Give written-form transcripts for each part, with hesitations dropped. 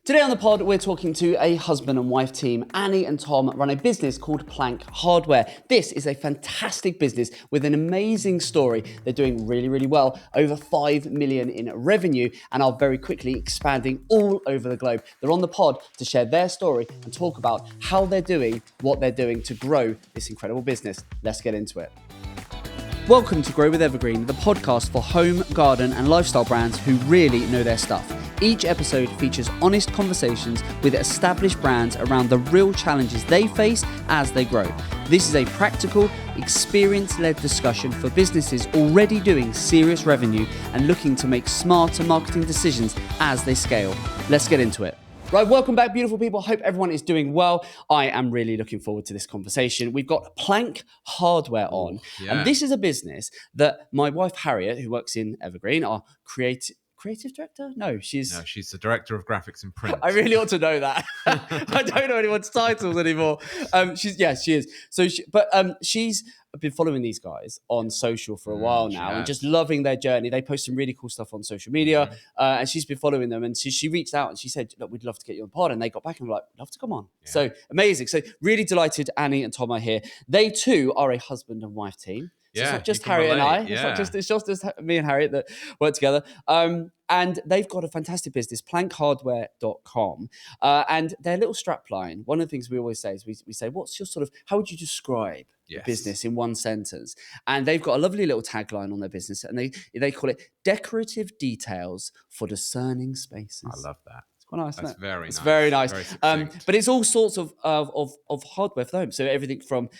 Today on the pod, we're talking to a husband and wife team. Annie and Tom run a business called Plank Hardware. This is a fantastic business with an amazing story. They're doing really, really well, over 5 million in revenue, and are very quickly expanding all over the globe. They're on the pod to share their story and talk about how they're doing what they're doing to grow this incredible business. Let's get into it. Welcome to Grow with Evergreen, the podcast for home, garden, and lifestyle brands who really know their stuff. Each episode features honest conversations with established brands around the real challenges they face as they grow. This is a practical, experience-led discussion for businesses already doing serious revenue and looking to make smarter marketing decisions as they scale. Let's get into it. Right, welcome back, beautiful people. Hope everyone is doing well. I am really looking forward to this conversation. We've got Plank Hardware on, and this is a business that my wife Harriet, who works in Evergreen, our creative director? No, she's the director of graphics and print. I really ought to know that. I don't know anyone's titles anymore. She is. So, she's been following these guys on social for a while now and just loving their journey. They post some really cool stuff on social media, and she's been following them. And she reached out and she said, "Look, we'd love to get you on pod." And they got back and were like, "Love to come on." Yeah. So amazing. So really delighted. Annie and Tom are here. They too are a husband and wife team. So it's not just Harriet and I. Yeah. It's just me and Harriet that work together. And they've got a fantastic business, plankhardware.com. And their little strapline, one of the things we always say is we say, what's your sort of, how would you describe your business in one sentence? And they've got a lovely little tagline on their business, and they call it decorative details for discerning spaces. I love that. Quite nice, That's isn't it? very nice. It's very nice. Very but it's all sorts of hardware for the home. So everything from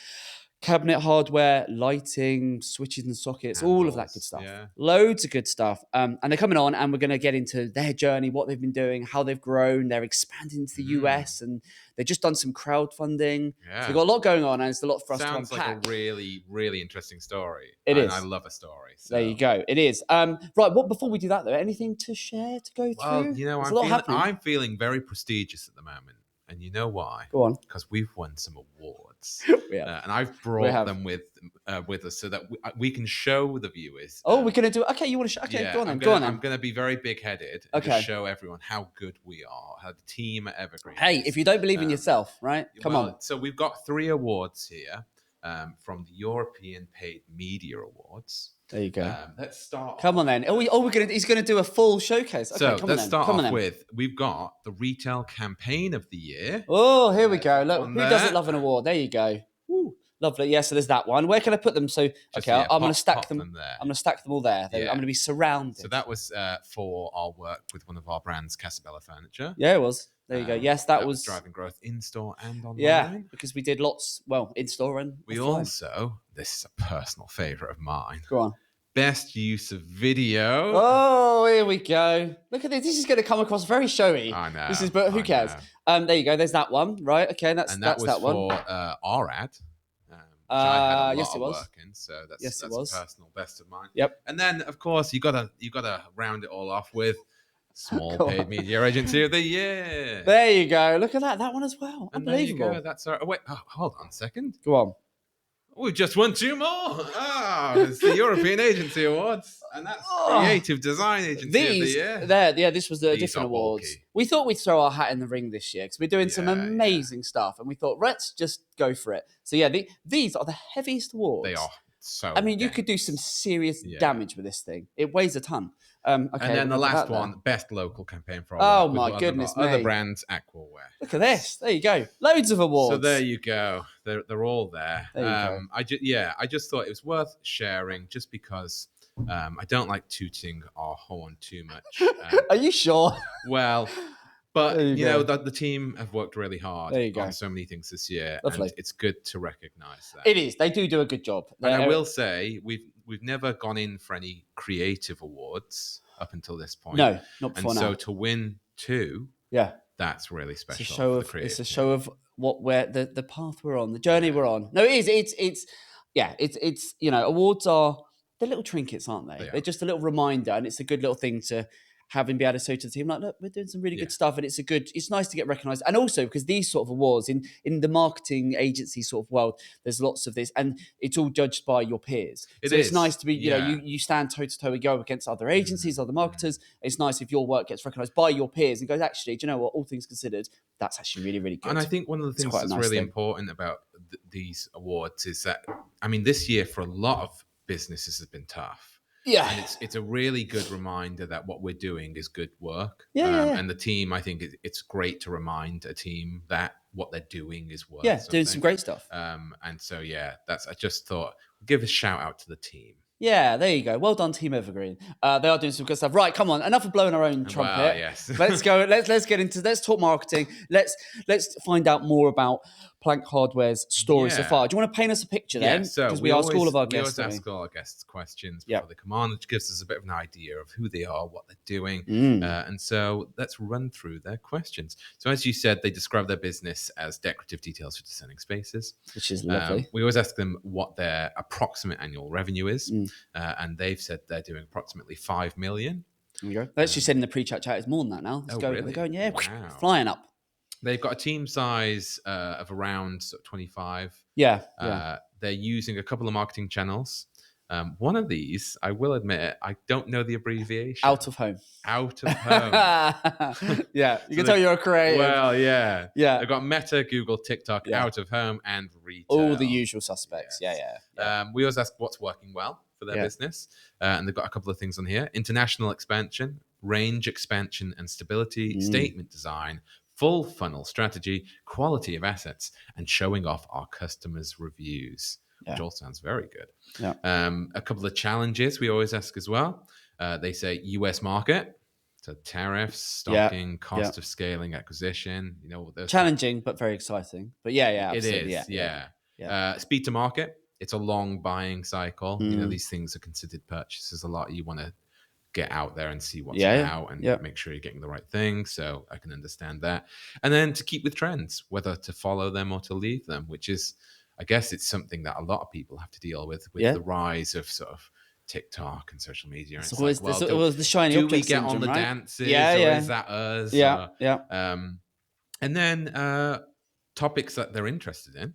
cabinet hardware, lighting, switches and sockets, all of that good stuff. Yeah. Loads of good stuff. And they're coming on, and we're going to get into their journey, what they've been doing, how they've grown. They're expanding to the US, and they've just done some crowdfunding. Yeah. So they've got a lot going on, and it's a lot for us to unpack. Sounds like a really, really interesting story. It is. I love a story. So. There you go. It is. Right. Before we do that, though, anything to share, to go through? Well, I'm feeling very prestigious at the moment. And you know why? Go on. Because we've won some awards. Yeah. And I've brought them with us so that we can show the viewers. We're going to do it. Okay, you want to show? Okay, yeah, go on then. I'm going to be very big-headed and just show everyone how good we are, how the team at Evergreen is. If you don't believe in yourself, right? Come on. So we've got 3 awards here from the European Paid Media Awards. There you go. Let's start. Come on then. He's going to do a full showcase. Okay, so let's start off with, we've got the Retail Campaign of the Year. Oh, here we go. Look, who doesn't love an award? There you go. Woo, lovely. Yeah, so there's that one. Where can I put them? So, I'm going to stack them. I'm going to stack them all there. I'm going to be surrounded. So that was for our work with one of our brands, Casabella Furniture. Yeah, it was. There you go. Yes, that was driving growth in-store and online. Yeah, because we did lots, in-store and we offline. Also, this is a personal favourite of mine. Go on. Best use of video. Oh, here we go. Look at this. This is going to come across very showy. I know. But who cares? There you go. There's that one. Right. Okay. That's that one. For our ad. Yes, it was. Working, so that's a personal best of mine. Yep. And then, of course, you gotta round it all off with Small Paid Media Agency of the Year. There you go. Look at that. That one as well. And unbelievable. There you go. That's our. Oh, wait. Oh, hold on a second. Go on. We've just won 2 more. It's the European Agency Awards, and that's Creative Design Agency of the Year. This was the different awards. Bulky. We thought we'd throw our hat in the ring this year because we're doing some amazing stuff, and we thought, let's just go for it. So these are the heaviest awards. They are. So I mean, you could do some serious damage with this thing. It weighs a ton. Okay, and then the last one, best local campaign for our my goodness me. Other brands, Aquaware. Look at this. There you go. Loads of awards. So there you go. They're all there. There you go. I just thought it was worth sharing just because I don't like tooting our horn too much. Are you sure? Well, but the team have worked really hard on so many things this year. Lovely. And it's good to recognise that. It is. They do a good job. And I will say we've never gone in for any creative awards up until this point. No, not before now. And so to win 2, that's really special. It's a show of where the path we're on, the journey we're on. No, it is. It's awards are, they're little trinkets, aren't they? They're just a little reminder, and it's a good little thing to having been able to say to the team, like, look, we're doing some really good stuff, and it's nice to get recognised. And also because these sort of awards in the marketing agency sort of world, there's lots of this, and it's all judged by your peers. It's nice to be, you stand toe to toe and go against other agencies, other marketers. It's nice if your work gets recognised by your peers and goes, actually, do you know what? All things considered, that's actually really, really good. And I think one of the things that's really important about these awards is that, I mean, this year for a lot of businesses has been tough. Yeah. And it's a really good reminder that what we're doing is good work. Yeah. And the team, I think it's great to remind a team that what they're doing is worth something. Doing some great stuff. And so, I just thought, give a shout out to the team. Yeah, there you go. Well done, Team Evergreen. They are doing some good stuff. Right, come on. Enough of blowing our own trumpet. Well, yes. Let's go. Let's get into. Let's talk marketing. Let's find out more about Plank Hardware's story so far. Do you want to paint us a picture then? Because we ask all of our guests. We always ask all our guests questions before they come on, which gives us a bit of an idea of who they are, what they're doing, and so let's run through their questions. So, as you said, they describe their business as decorative details for discerning spaces, which is lovely. We always ask them what their approximate annual revenue is. And they've said they're doing approximately 5 million. There you go. They actually said in the pre-chat it's more than that now. Really? They're going, flying up. They've got a team size of around 25. Yeah. They're using a couple of marketing channels. One of these, I will admit, I don't know the abbreviation. Out of home. Yeah, you can tell you're a creative. Well, yeah. They've got Meta, Google, TikTok, out of home, and retail. All the usual suspects. Yes. Yeah. We always ask what's working well for their business. And they've got a couple of things on here. International expansion, range expansion and stability, statement design, full funnel strategy, quality of assets, and showing off our customers' reviews, which all sounds very good. A couple of challenges we always ask as well. They say US market, so tariffs, stocking, cost of scaling, acquisition. Those challenging but very exciting. But absolutely. It is. Speed to market. It's a long buying cycle. These things are considered purchases a lot. You want to get out there and see what's out and make sure you're getting the right thing. So I can understand that. And then to keep with trends, whether to follow them or to leave them, which is, I guess it's something that a lot of people have to deal with the rise of sort of TikTok and social media. It's always the shiny object we get syndrome, on the right? dances? Or is that us? And then topics that they're interested in.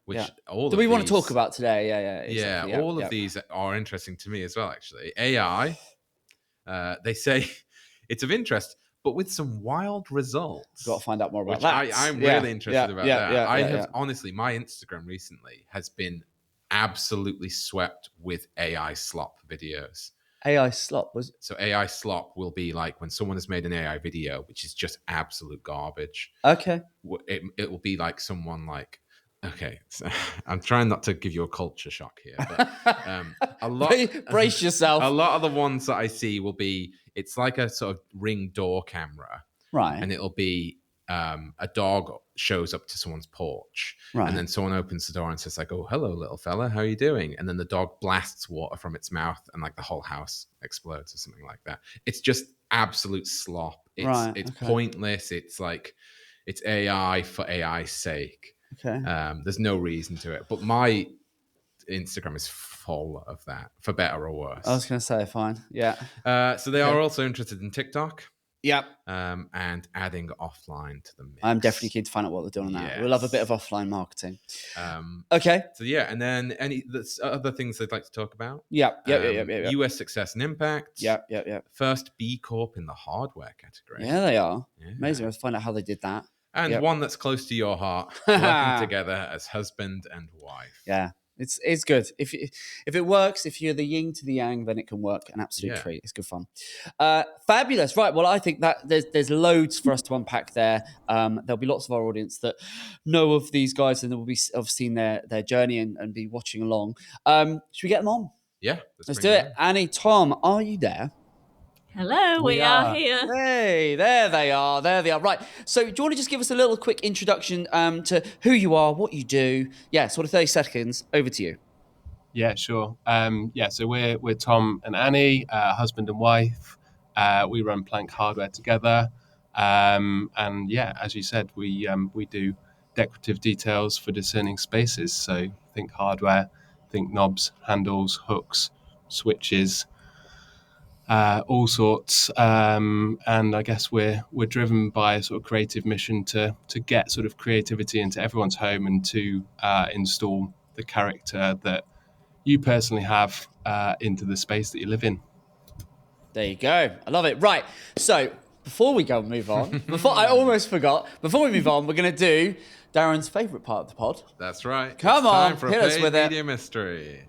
Which all do we want to talk about today? Exactly. All of these are interesting to me as well, actually. AI, they say it's of interest, but with some wild results. Got to find out more about that. I'm really interested about that. I have honestly, my Instagram recently has been absolutely swept with AI slop videos. AI slop so AI slop will be like when someone has made an AI video which is just absolute garbage. Okay. It will be like someone like, okay, so I'm trying not to give you a culture shock here, but a lot brace yourself. A lot of the ones that I see will be, it's like a sort of Ring door camera, right? And it'll be a dog shows up to someone's porch, right? And then someone opens the door and says like, "Oh, hello, little fella, how are you doing?" And then the dog blasts water from its mouth, and like the whole house explodes or something like that. It's just absolute slop. It's pointless. It's like it's AI for AI's sake. Okay. There's no reason to it, but my Instagram is full of that, for better or worse. I was going to say, fine, yeah. So they are also interested in TikTok. Yep. And adding offline to the mix. I'm definitely keen to find out what they're doing on that. We'll love a bit of offline marketing. Okay. So and then any other things they'd like to talk about? Yeah. US success and impact. Yeah. First B Corp in the hardware category. Yeah, they are. Yeah. Amazing. Let's find out how they did that. And one that's close to your heart, working together as husband and wife. Yeah. It's good. If it works, if you're the yin to the yang, then it can work an absolute treat. It's good fun. Fabulous. Right. Well, I think that there's loads for us to unpack there. There'll be lots of our audience that know of these guys and will be have seen their journey and be watching along. Should we get them on? Yeah. Let's do it. Annie, Tom, are you there? Hello, we are here. Hey, there they are. Right. So do you want to just give us a little quick introduction to who you are, what you do? Yeah, sort of 30 seconds. Over to you. Yeah, sure. So we're Tom and Annie, husband and wife. We run Plank Hardware together. And as you said, we do decorative details for discerning spaces. So think hardware, think knobs, handles, hooks, switches, all sorts. And I guess we're driven by a sort of creative mission to get sort of creativity into everyone's home and to install the character that you personally have into the space that you live in. There you go. I love it. Right. So before we go and move on, I almost forgot. Before we move on, we're going to do Darren's favourite part of the pod. That's right. Come it's on, time for hit a us paid with it. media mystery.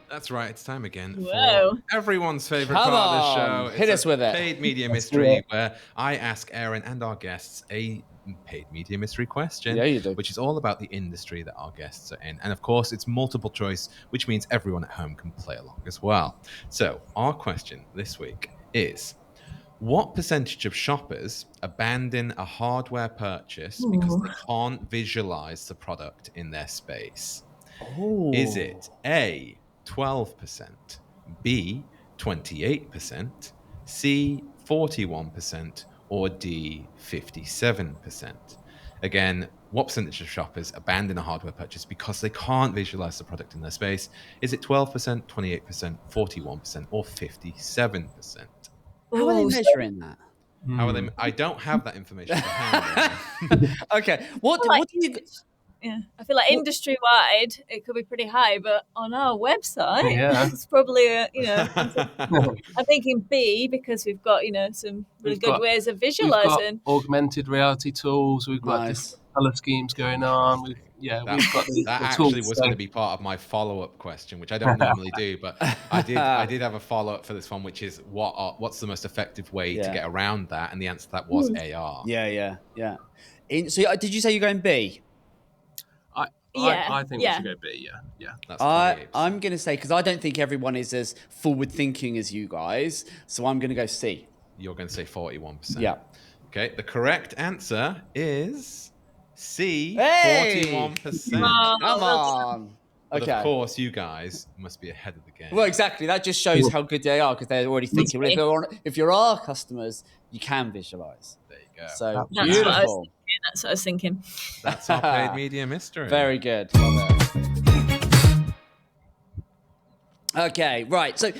That's right. It's time again Whoa. for everyone's favorite Come part of the on, show. hit It's us a with it. paid media Let's do mystery it. where I ask Aaron and our guests a paid media mystery question. Yeah, you do. Which is all about the industry that our guests are in. And of course, it's multiple choice, which means everyone at home can play along as well. So our question this week is: what percentage of shoppers abandon a hardware purchase because they can't visualize the product in their space? Ooh. Is it A, 12%, B, 28%, C, 41%, or D, 57%? Again, what percentage of shoppers abandon a hardware purchase because they can't visualize the product in their space? Is it 12%, 28%, 41%, or 57%? How are they Ooh, so- measuring that? How are they? I don't have that information to hand. Okay. What like- do you... Yeah, I feel like industry-wide, it could be pretty high, but on our website, Yeah. it's probably, I'm thinking B because we've got, some really We've good got- ways of We've got visualizing. augmented reality tools. We've got Nice. different color schemes going on. We've That, got the actually tools, was so- going to be part of my follow-up question, which I don't normally do, but I did have a follow-up for this one, which is what's the most effective way to get around that? And the answer to that was AR. Yeah. So did you say you're going B? I think we yeah. should go B. Yeah. That's 28%. I'm going to say, because I don't think everyone is as forward thinking as you guys, so I'm going to go C. You're going to say 41%. Yeah. Okay. The correct answer is C, Hey! 41%. Wow. Come well on. But Okay. of course, you guys must be ahead of the game. Well, exactly. That just shows how good they are, because they're already thinking. Well, if you're our customers, you can visualize. There you go. So That's what I was beautiful. thinking. That's what I was thinking. That's our paid media mystery. Very good. Love it. Okay, right. So,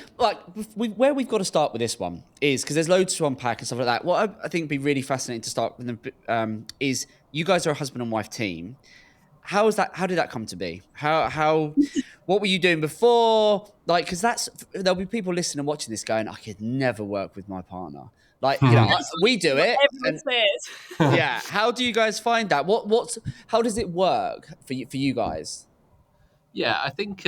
where we've got to start with this one is because there's loads to unpack and stuff like that. What I think would be really fascinating to start with is you guys are a husband and wife team. How is that? How did that come to be? How? What were you doing before? Like, because there'll be people listening and watching this going, I could never work with my partner. Like, we do it. Everyone says. Yeah. How do you guys find that? How does it work for you guys? Yeah, I think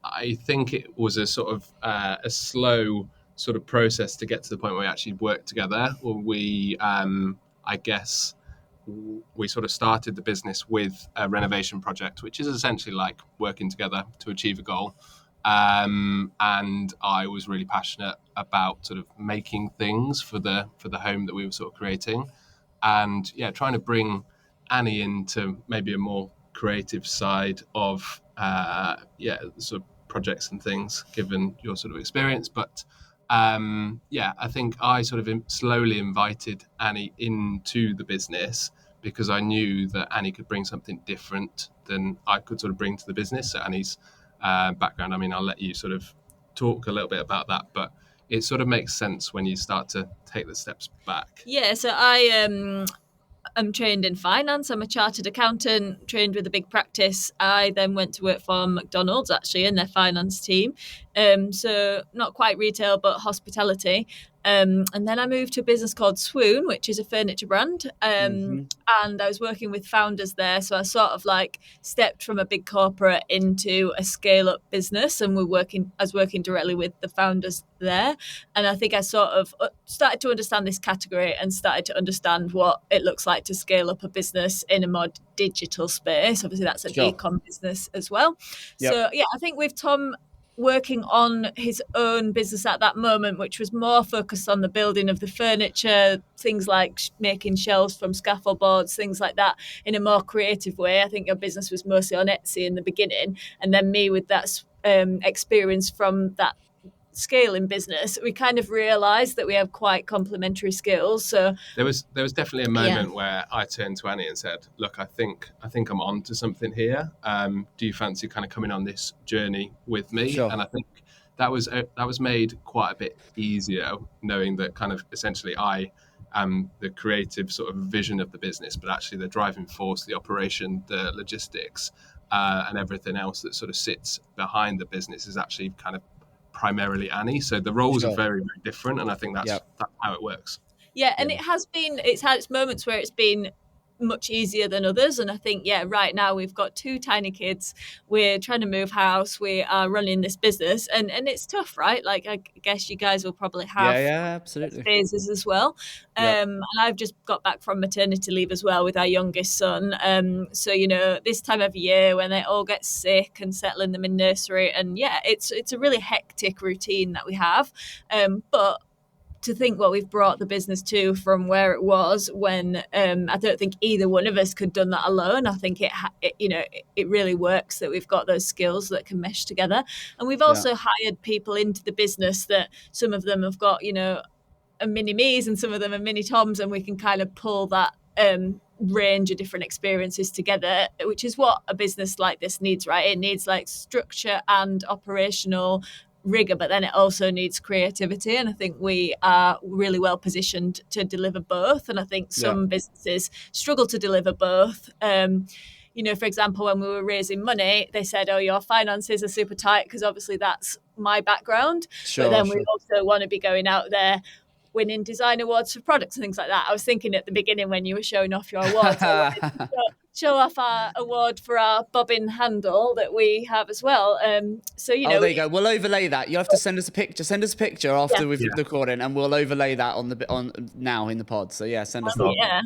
I think it was a sort of a slow sort of process to get to the point where we actually worked together. We, I guess, we sort of started the business with a renovation project, which is essentially like working together to achieve a goal. And I was really passionate about sort of making things for the home that we were sort of creating, and trying to bring Annie into maybe a more creative side of sort of projects and things, given your sort of experience. But I think I sort of slowly invited Annie into the business because I knew that Annie could bring something different than I could sort of bring to the business. So Annie's background, I mean, I'll let you sort of talk a little bit about that, but it sort of makes sense when you start to take the steps back. Yeah, so I'm trained in finance. I'm a chartered accountant, trained with a big practice. I then went to work for McDonald's, actually, in their finance team. So not quite retail, but hospitality. And then I moved to a business called Swoon, which is a furniture brand. And I was working with founders there. So I sort of like stepped from a big corporate into a scale up business, and I was working directly with the founders there. And I think I sort of started to understand this category and started to understand what it looks like to scale up a business in a more digital space. Obviously, that's an e-com business as well. Yep. So I think with Tom working on his own business at that moment, which was more focused on the building of the furniture, things like making shelves from scaffold boards, things like that, in a more creative way. I think your business was mostly on Etsy in the beginning, and then me with that experience from that scaling business, we kind of realised that we have quite complementary skills. So There was definitely a yeah, moment where I turned to Annie and said, "Look, I think I'm on to something here. Do you fancy kind of coming on this journey with me?" Sure. And I think that was made quite a bit easier, knowing that kind of essentially I am the creative sort of vision of the business, but actually the driving force, the operation, the logistics, and everything else that sort of sits behind the business is actually kind of primarily Annie. So the roles are Sure. very, very different, and I think that's Yep. how it works. yeah, and Yeah. it's had its moments where it's been much easier than others. And I think, yeah, right now we've got two tiny kids. We're trying to move house. We are running this business, and it's tough, right? Like, I guess you guys will probably Yeah. have Yeah. Absolutely. phases as well. Yep. And I've just got back from maternity leave as well with our youngest son. So this time of year when they all get sick and settling them in nursery, and yeah, it's a really hectic routine that we have. But to think what we've brought the business to from where it was when I don't think either one of us could have done that alone. I think it really works that we've got those skills that can mesh together, and we've Yeah. also hired people into the business that some of them have got a mini me's and some of them are mini toms, and we can kind of pull that range of different experiences together, which is what a business like this needs, right? It needs like structure and operational rigor, but then it also needs creativity, and I think we are really well positioned to deliver both. And I think Yeah. some businesses struggle to deliver both. For example, when we were raising money, they said, "Oh, your finances are super tight," because obviously that's my background. But Sure. then we Sure. also want to be going out there winning design awards for products and things like that. I was thinking at the beginning when you were showing off your awards, I wanted to show off our award for our bobbin handle that we have as well. Oh, there you go. We'll overlay that. You have to send us a picture. Send us a picture yeah, after we've Yeah. recorded, and we'll overlay that on now in the pod. So yeah, send us that. yeah,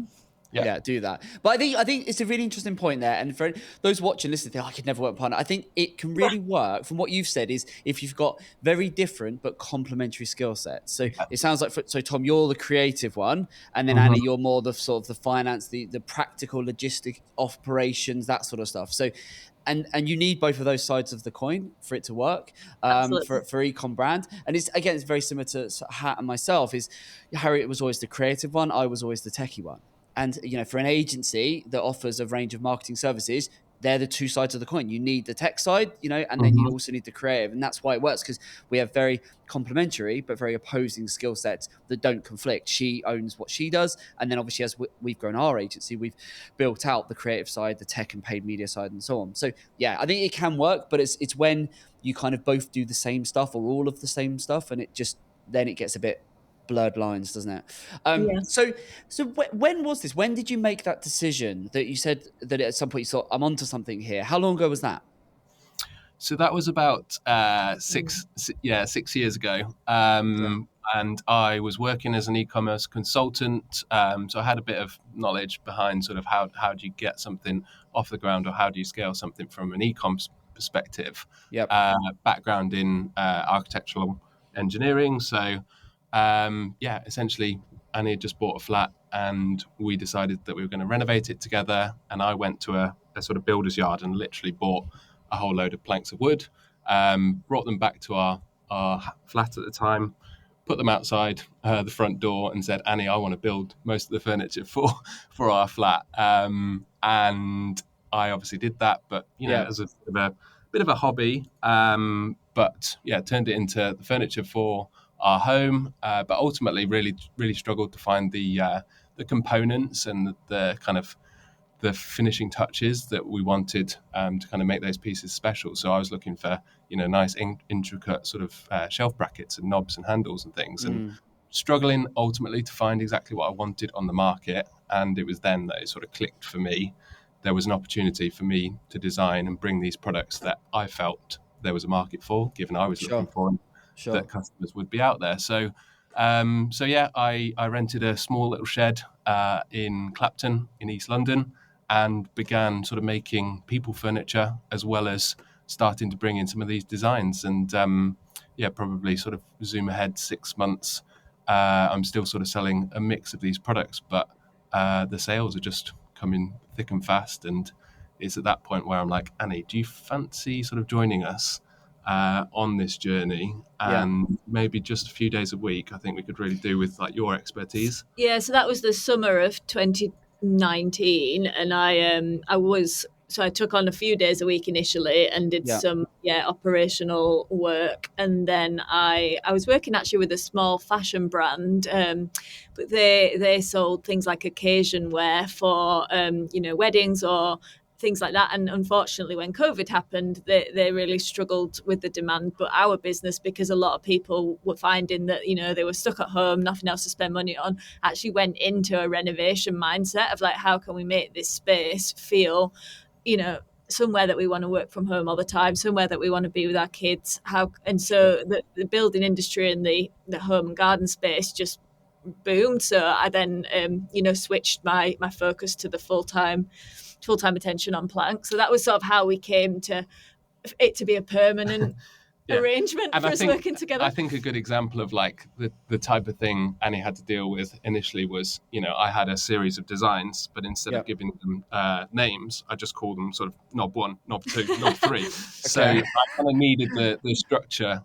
Yeah. Yeah, do that. But I think it's a really interesting point there. And for those watching, listening, think, I could never work with a partner. I think it can really work from what you've said is if you've got very different but complementary skill sets. So it sounds like, so Tom, you're the creative one. And then Annie, Mhm. you're more the sort of the finance, the practical logistic operations, that sort of stuff. So, and you need both of those sides of the coin for it to work absolutely. for ecom brand. And it's very similar to Hat and myself. Is Harriet was always the creative one, I was always the techie one. And for an agency that offers a range of marketing services, they're the two sides of the coin. You need the tech side, and then you Mhm. also need the creative, and that's why it works because we have very complementary but very opposing skill sets that don't conflict. She owns what she does, and then obviously as we've grown our agency, we've built out the creative side, the tech and paid media side, and so on. So yeah, I think it can work, but it's when you kind of both do the same stuff or all of the same stuff, and then it gets a bit blurred lines, doesn't it? Yes. So when was this? When did you make that decision that you said that at some point you thought, I'm onto something here? How long ago was that? So that was about Mm. 6 years ago. Okay. And I was working as an e-commerce consultant. So I had a bit of knowledge behind sort of how do you get something off the ground or how do you scale something from an e-commerce perspective. Yep. Background in architectural engineering. So essentially Annie had just bought a flat and we decided that we were going to renovate it together. And I went to a sort of builder's yard and literally bought a whole load of planks of wood, brought them back to our flat at the time, put them outside the front door, and said, "Annie, I want to build most of the furniture for our flat." And I obviously did that, but Yep. as a bit of a hobby. But yeah, turned it into the furniture for our home. But ultimately, really struggled to find the components and the kind of the finishing touches that we wanted to kind of make those pieces special. So I was looking for nice intricate sort of shelf brackets and knobs and handles and things, and Mm. struggling ultimately to find exactly what I wanted on the market. And it was then that it sort of clicked for me. There was an opportunity for me to design and bring these products that I felt there was a market for, given I was looking Sure. for them, that Sure. customers would be out there. So yeah, I rented a small little shed in Clapton in East London and began sort of making people furniture as well as starting to bring in some of these designs. And probably sort of zoom ahead 6 months. I'm still sort of selling a mix of these products, but the sales are just coming thick and fast. And it's at that point where I'm like, Annie, do you fancy sort of joining us? on this journey, and maybe just a few days a week, I think we could really do with like your expertise. Yeah, so that was the summer of 2019, and I took on a few days a week initially and did some operational work, and then I was working actually with a small fashion brand, but they sold things like occasion wear for weddings or things like that. And unfortunately, when COVID happened, they really struggled with the demand. But our business, because a lot of people were finding that, they were stuck at home, nothing else to spend money on, actually went into a renovation mindset of like, how can we make this space feel, somewhere that we want to work from home all the time, somewhere that we want to be with our kids. So the building industry and the home and garden space just boomed. So I then switched my focus to the full-time attention on Plank. So that was sort of how we came to it to be a permanent arrangement and for us working together. I think a good example of like the type of thing Annie had to deal with initially was, I had a series of designs, but instead of giving them names, I just called them sort of knob 1, knob 2, knob 3. So I kind of needed the structure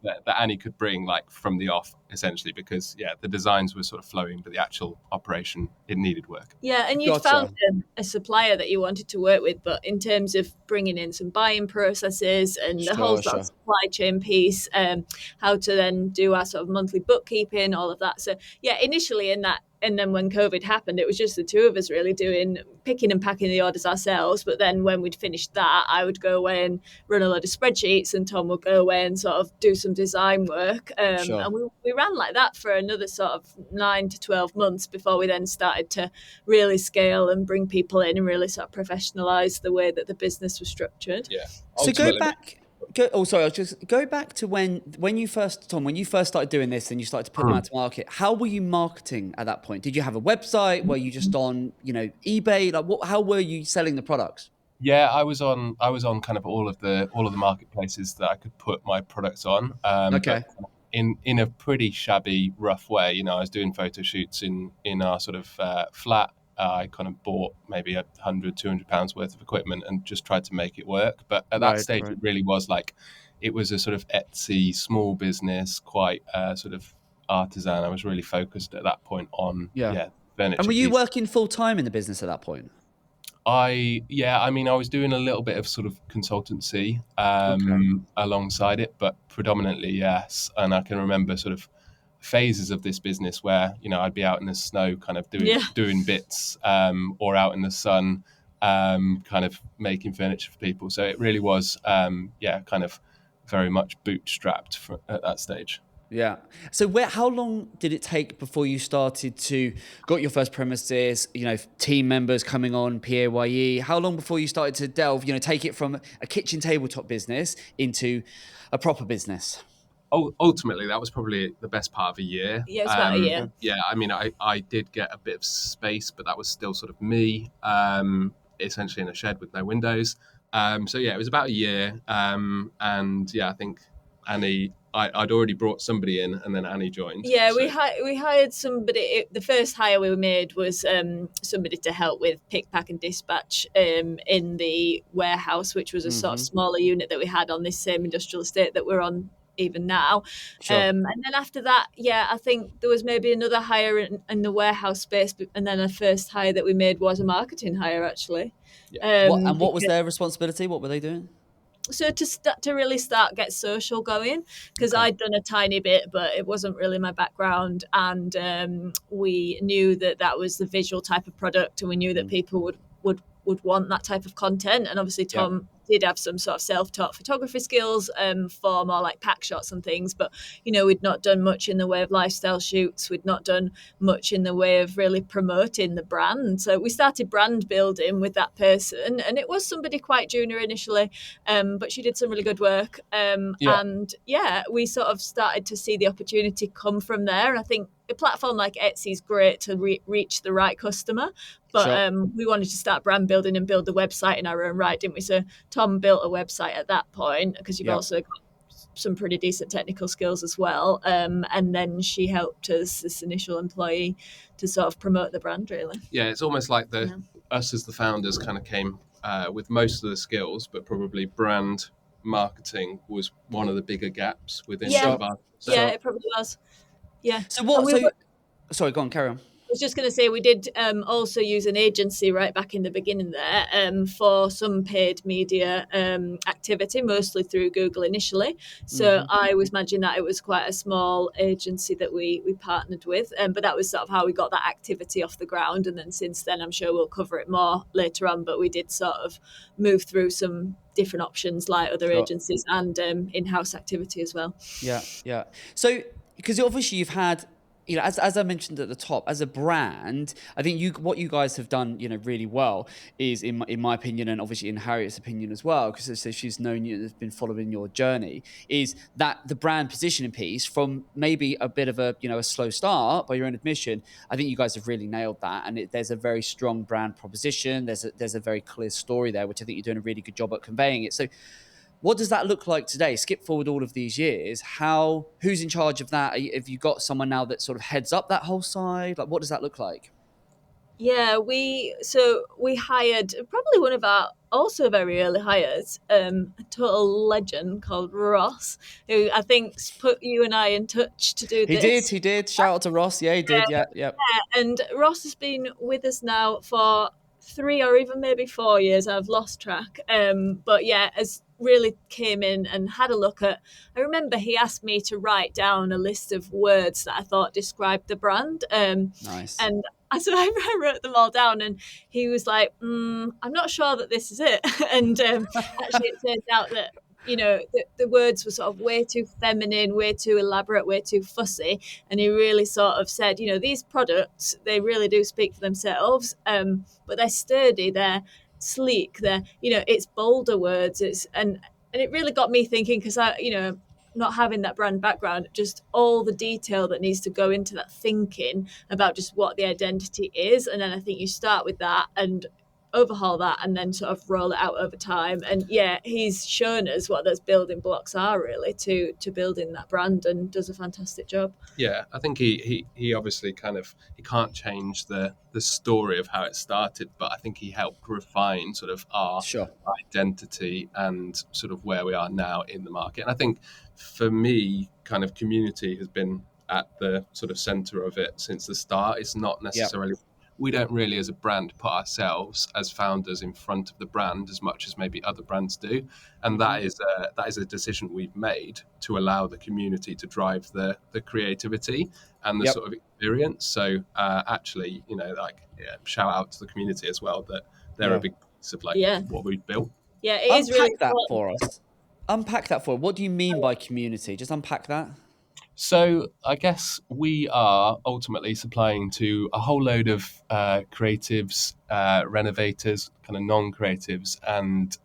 that Annie could bring like from the off, essentially, because the designs were sort of flowing, but the actual operation, it needed work. Yeah, and you'd found a supplier that you wanted to work with, but in terms of bringing in some buying processes and the whole sort of supply chain piece, how to then do our sort of monthly bookkeeping, all of that. So initially in that, and then when COVID happened, it was just the two of us really picking and packing the orders ourselves. But then when we'd finished that, I would go away and run a load of spreadsheets, and Tom would go away and sort of do some design work. And we ran like that for another sort of 9 to 12 months before we then started to really scale and bring people in and really sort of professionalize the way that the business was structured. Yeah. So go back to when you first, Tom, when you first started doing this and you started to put them out to market. How were you marketing at that point? Did you have a website? Were you just on, eBay? Like, how were you selling the products? Yeah, I was on kind of all of the marketplaces that I could put my products on. But in a pretty shabby, rough way. I was doing photo shoots in our sort of flat. I kind of bought maybe £100-200 worth of equipment and just tried to make it work. But at that stage, it really was like, it was a sort of Etsy small business, quite sort of artisan. I was really focused at that point on furniture. And were you working full time in the business at that point? I was doing a little bit of sort of consultancy alongside it, but predominantly yes. And I can remember sort of phases of this business where I'd be out in the snow kind of doing bits or out in the sun kind of making furniture for people. So it really was kind of very much bootstrapped at that stage. Yeah. So how long did it take before you started to got your first premises, team members coming on, PAYE? How long before you started to delve, take it from a kitchen tabletop business into a proper business? Ultimately, that was probably the best part of a year. Yeah, it's about a year. Yeah, I mean, I did get a bit of space, but that was still sort of me, essentially in a shed with no windows. So yeah, it was about a year. And I think Annie, I'd already brought somebody in, and then Annie joined. Yeah, we hired somebody. The first hire we made was somebody to help with pick, pack, and dispatch in the warehouse, which was a sort of smaller unit that we had on this same industrial estate that we're on even now. And then after that, I think there was maybe another hire in the warehouse space, and then the first hire that we made was a marketing hire, actually. What was their responsibility? What were they doing? So to really get social going, because I'd done a tiny bit, but it wasn't really my background, and we knew that was the visual type of product, and we knew that people would want that type of content. And obviously Tom did have some sort of self-taught photography skills for more like pack shots and things, but we'd not done much in the way of lifestyle shoots. We'd not done much in the way of really promoting the brand. So we started brand building with that person, and it was somebody quite junior initially, but she did some really good work. And we sort of started to see the opportunity come from there. And I think a platform like Etsy is great to reach the right customer, but we wanted to start brand building and build the website in our own right, didn't we? So Tom built a website at that point, because you've also got some pretty decent technical skills as well. And then she helped us, this initial employee, to sort of promote the brand, really. Yeah, it's almost like us as the founders kind of came with most of the skills, but probably brand marketing was one of the bigger gaps within Yeah, sort Sure. of our yeah, Sure. it probably was. Yeah, So and what? we So were, sorry, go on, carry on. I was just going to say we did also use an agency right back in the beginning there for some paid media activity, mostly through Google initially. So I was imagining that it was quite a small agency that we partnered with, but that was sort of how we got that activity off the ground. And then since then, I'm sure we'll cover it more later on. But we did sort of move through some different options like other Sure. agencies and in-house activity as well. Yeah, yeah. So, because obviously you've had, as I mentioned at the top, as a brand, I think what you guys have done, really well is, in my opinion, and obviously in Harriet's opinion as well, because so she's known you and has been following your journey, is that the brand positioning piece from maybe a bit of a slow start by your own admission. I think you guys have really nailed that, and there's a very strong brand proposition. There's a very clear story there, which I think you're doing a really good job at conveying it. So, what does that look like today? Skip forward all of these years. Who's in charge of that? Have you got someone now that sort of heads up that whole side? Like, what does that look like? Yeah, we hired probably one of our also very early hires, a total legend called Ross, who I think's put you and I in touch to do He did. this. He did. Shout out to Ross. Yeah, he did. Yeah, yeah. And Ross has been with us now for 3 or even maybe 4 years. I've lost track. But yeah, has really came in and had a look at. I remember he asked me to write down a list of words that I thought described the brand. Nice. And so I wrote them all down, and he was like, "I'm not sure that this is it." And actually, it turns out that the words were sort of way too feminine, way too elaborate, way too fussy. And he really sort of said, these products, they really do speak for themselves, but they're sturdy, they're sleek, it's bolder words. And it really got me thinking because not having that brand background, just all the detail that needs to go into that thinking about just what the identity is. And then I think you start with that and overhaul that and then sort of roll it out over time. And yeah, he's shown us what those building blocks are really to building that brand, and does a fantastic job. Yeah, I think he obviously he can't change the story of how it started, but I think he helped refine sort of our Sure. identity and sort of where we are now in the market. And I think for me, kind of community has been at the sort of center of it since the start. It's not Yeah. necessarily, we don't really as a brand put ourselves as founders in front of the brand as much as maybe other brands do, and that is a decision we've made to allow the community to drive the creativity and the Yep. sort of experience. So actually, shout out to the community as well, that they're a Yeah. big piece of Yeah, what we've built. yeah, it is really Unpack that important. for us. Unpack that for us. What do you mean by community? Just unpack that. So I guess we are ultimately supplying to a whole load of creatives, renovators, kind of non-creatives, and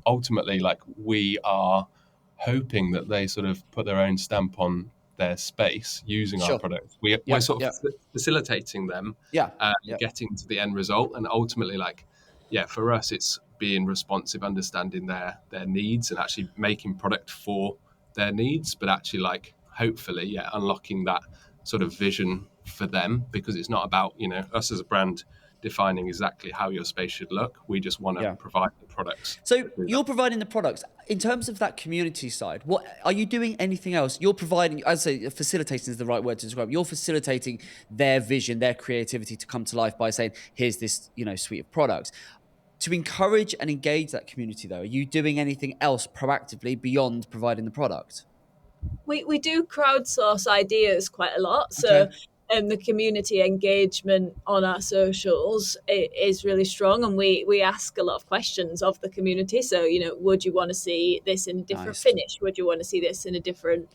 ultimately, like, we are hoping that they sort of put their own stamp on their space using our Sure. products. We're Yep. sort of Yep. facilitating them Yeah. Yep. getting to the end result, and ultimately, like, yeah, for us, it's being responsive, understanding their needs, and actually making product for their needs, but actually, like, hopefully, yeah, unlocking that sort of vision for them, because it's not about us as a brand defining exactly how your space should look. We just want to Yeah. provide the products So that do that. you're providing the products. In terms of that community side, what are you doing? Anything else? You're providing, I'd say, facilitating is the right word to describe. You're facilitating their vision, their creativity to come to life by saying, "Here's this, suite of products." To encourage and engage that community, though, are you doing anything else proactively beyond providing the product? We do crowdsource ideas quite a lot. Okay. So the community engagement on our socials is really strong, and we ask a lot of questions of the community. So, would you want to see this in a different Nice. finish? Would you want to see this in a different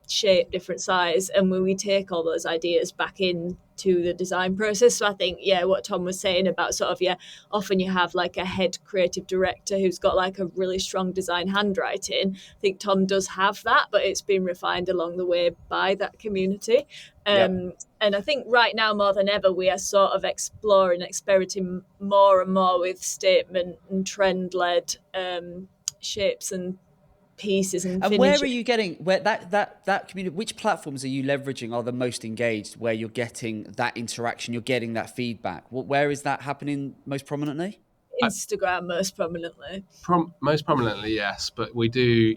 shape, different size? And when we take all those ideas back into the design process. So I think, yeah, what Tom was saying about sort of, yeah, often you have like a head creative director who's got like a really strong design handwriting. I think Tom does have that, but it's been refined along the way by that community. Yep. And I think right now more than ever, we are sort of exploring, experimenting more and more with statement and trend led shapes and pieces and And where are finishes. you getting where that community? Which platforms are you leveraging are the most engaged? Where you're getting that interaction, you're getting that feedback. Where is that happening most prominently? Instagram most prominently. Most prominently, yes, but we do,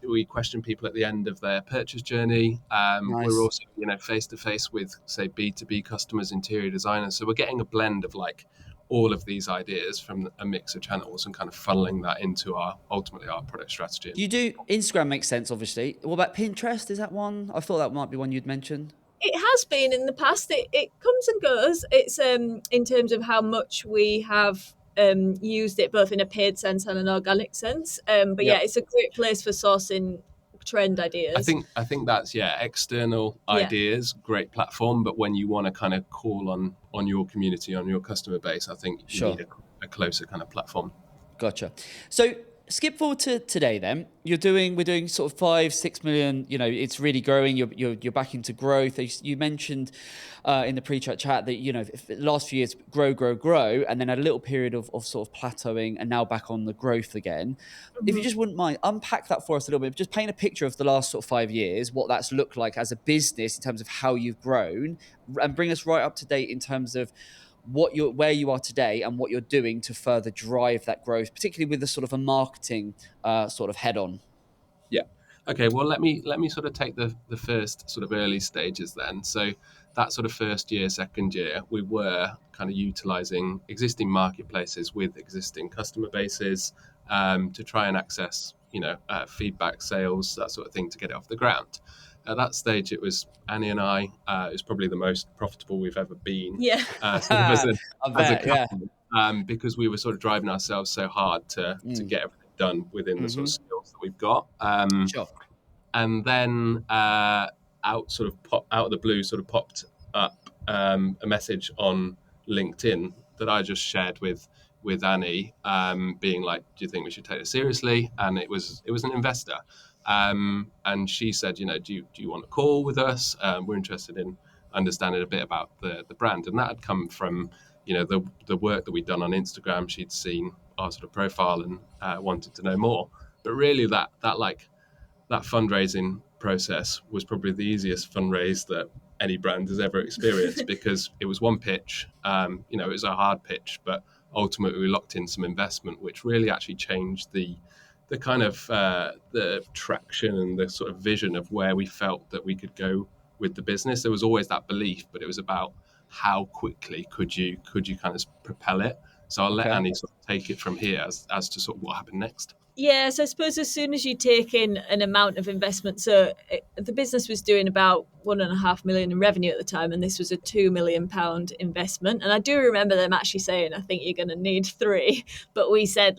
we question people at the end of their purchase journey. We're Nice. also, face to face with, say, B2B customers, interior designers. So we're getting a blend of like all of these ideas from a mix of channels and kind of funneling that into ultimately our product strategy. You do Instagram makes sense, obviously. What about Pinterest? Is that one? I thought that might be one you'd mention. It has been in the past. It comes and goes. It's in terms of how much we have used it, both in a paid sense and an organic sense. But yeah, Yep. it's a great place for sourcing trend ideas. I think that's external Yeah. ideas, great platform. But when you want to kind of call on your community, on your customer base, I think you Sure. need a closer kind of platform. Gotcha. So skip forward to today then. We're doing sort of 5-6 million, it's really growing. You're back into growth. You mentioned in the pre-chat chat that, if the last few years grow, and then a little period of sort of plateauing and now back on the growth again. If you just wouldn't mind, unpack that for us a little bit. Just paint a picture of the last sort of 5 years, what that's looked like as a business in terms of how you've grown, and bring us right up to date in terms of where you are today and what you're doing to further drive that growth, particularly with the sort of a marketing sort of head on. Yeah. Okay. Well, let me sort of take the first sort of early stages then. So that sort of first year, second year, we were kind of utilizing existing marketplaces with existing customer bases to try and access, feedback, sales, that sort of thing to get it off the ground. At that stage, it was Annie and I. It was probably the most profitable we've ever been, Yeah. sort of I as a bet, yeah. couple, because we were sort of driving ourselves so hard to get everything done within the sort of skills that we've got. Sure. And then out of the blue, sort of popped up a message on LinkedIn that I just shared with Annie, being like, "Do you think we should take this seriously?" And it was an investor, and she said, "Do you want a call with us? We're interested in understanding a bit about the brand." And that had come from the work that we'd done on Instagram. She'd seen our sort of profile and wanted to know more. But really, that fundraising process was probably the easiest fundraise that any brand has ever experienced because it was one pitch. It was a hard pitch, but ultimately we locked in some investment, which really actually changed the kind of the traction and the sort of vision of where we felt that we could go with the business. There was always that belief, but it was about how quickly could you kind of propel it. So I'll let Okay. Annie sort of take it from here as to sort of what happened next. Yeah, so I suppose as soon as you take in an amount of investment, the business was doing about 1.5 million in revenue at the time, and this was a £2 million investment. And I do remember them actually saying, "I think you're going to need 3," but we said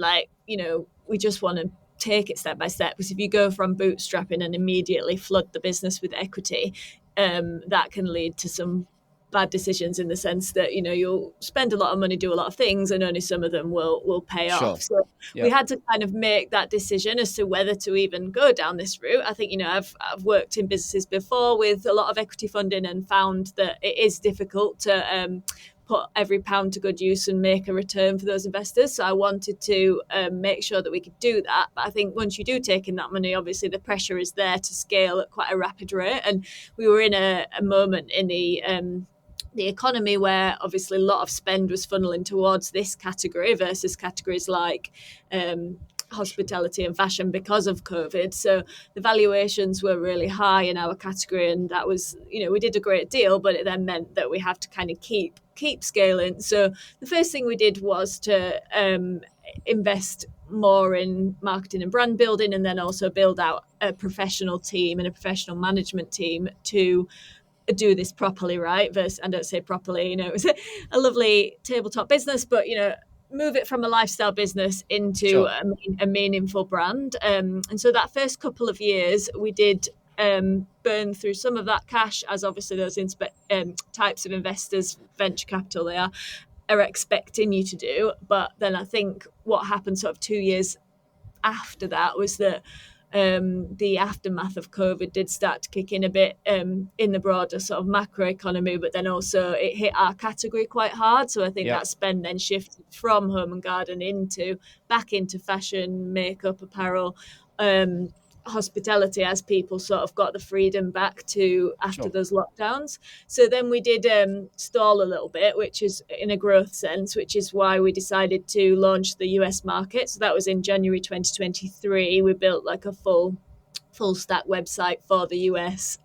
we just want to take it step by step, because if you go from bootstrapping and immediately flood the business with equity, that can lead to some bad decisions in the sense that you'll spend a lot of money, do a lot of things, and only some of them will pay Sure. off. So we Yeah. had to kind of make that decision as to whether to even go down this route. I think I've worked in businesses before with a lot of equity funding and found that it is difficult to put every pound to good use and make a return for those investors. So I wanted to make sure that we could do that. But I think once you do take in that money, obviously the pressure is there to scale at quite a rapid rate. And we were in a moment in the economy where obviously a lot of spend was funneling towards this category versus categories like hospitality and fashion because of COVID. So the valuations were really high in our category, and that was, we did a great deal, but it then meant that we have to kind of keep scaling. So the first thing we did was to invest more in marketing and brand building, and then also build out a professional team and a professional management team to do this properly, right? Versus, I don't say properly, it was a lovely tabletop business, but move it from a lifestyle business into Sure. a meaningful brand. And so that first couple of years, we did burn through some of that cash, as obviously those types of investors, venture capital, they are expecting you to do. But then I think what happened sort of 2 years after that was that the aftermath of COVID did start to kick in a bit in the broader sort of macro economy, but then also it hit our category quite hard. So I think Yep. that spend then shifted from home and garden back into fashion, makeup, apparel, hospitality as people sort of got the freedom back to after Sure. those lockdowns. So then we did stall a little bit, which is in a growth sense, which is why we decided to launch the US market. So that was in January 2023. We built like a full stack website for the US,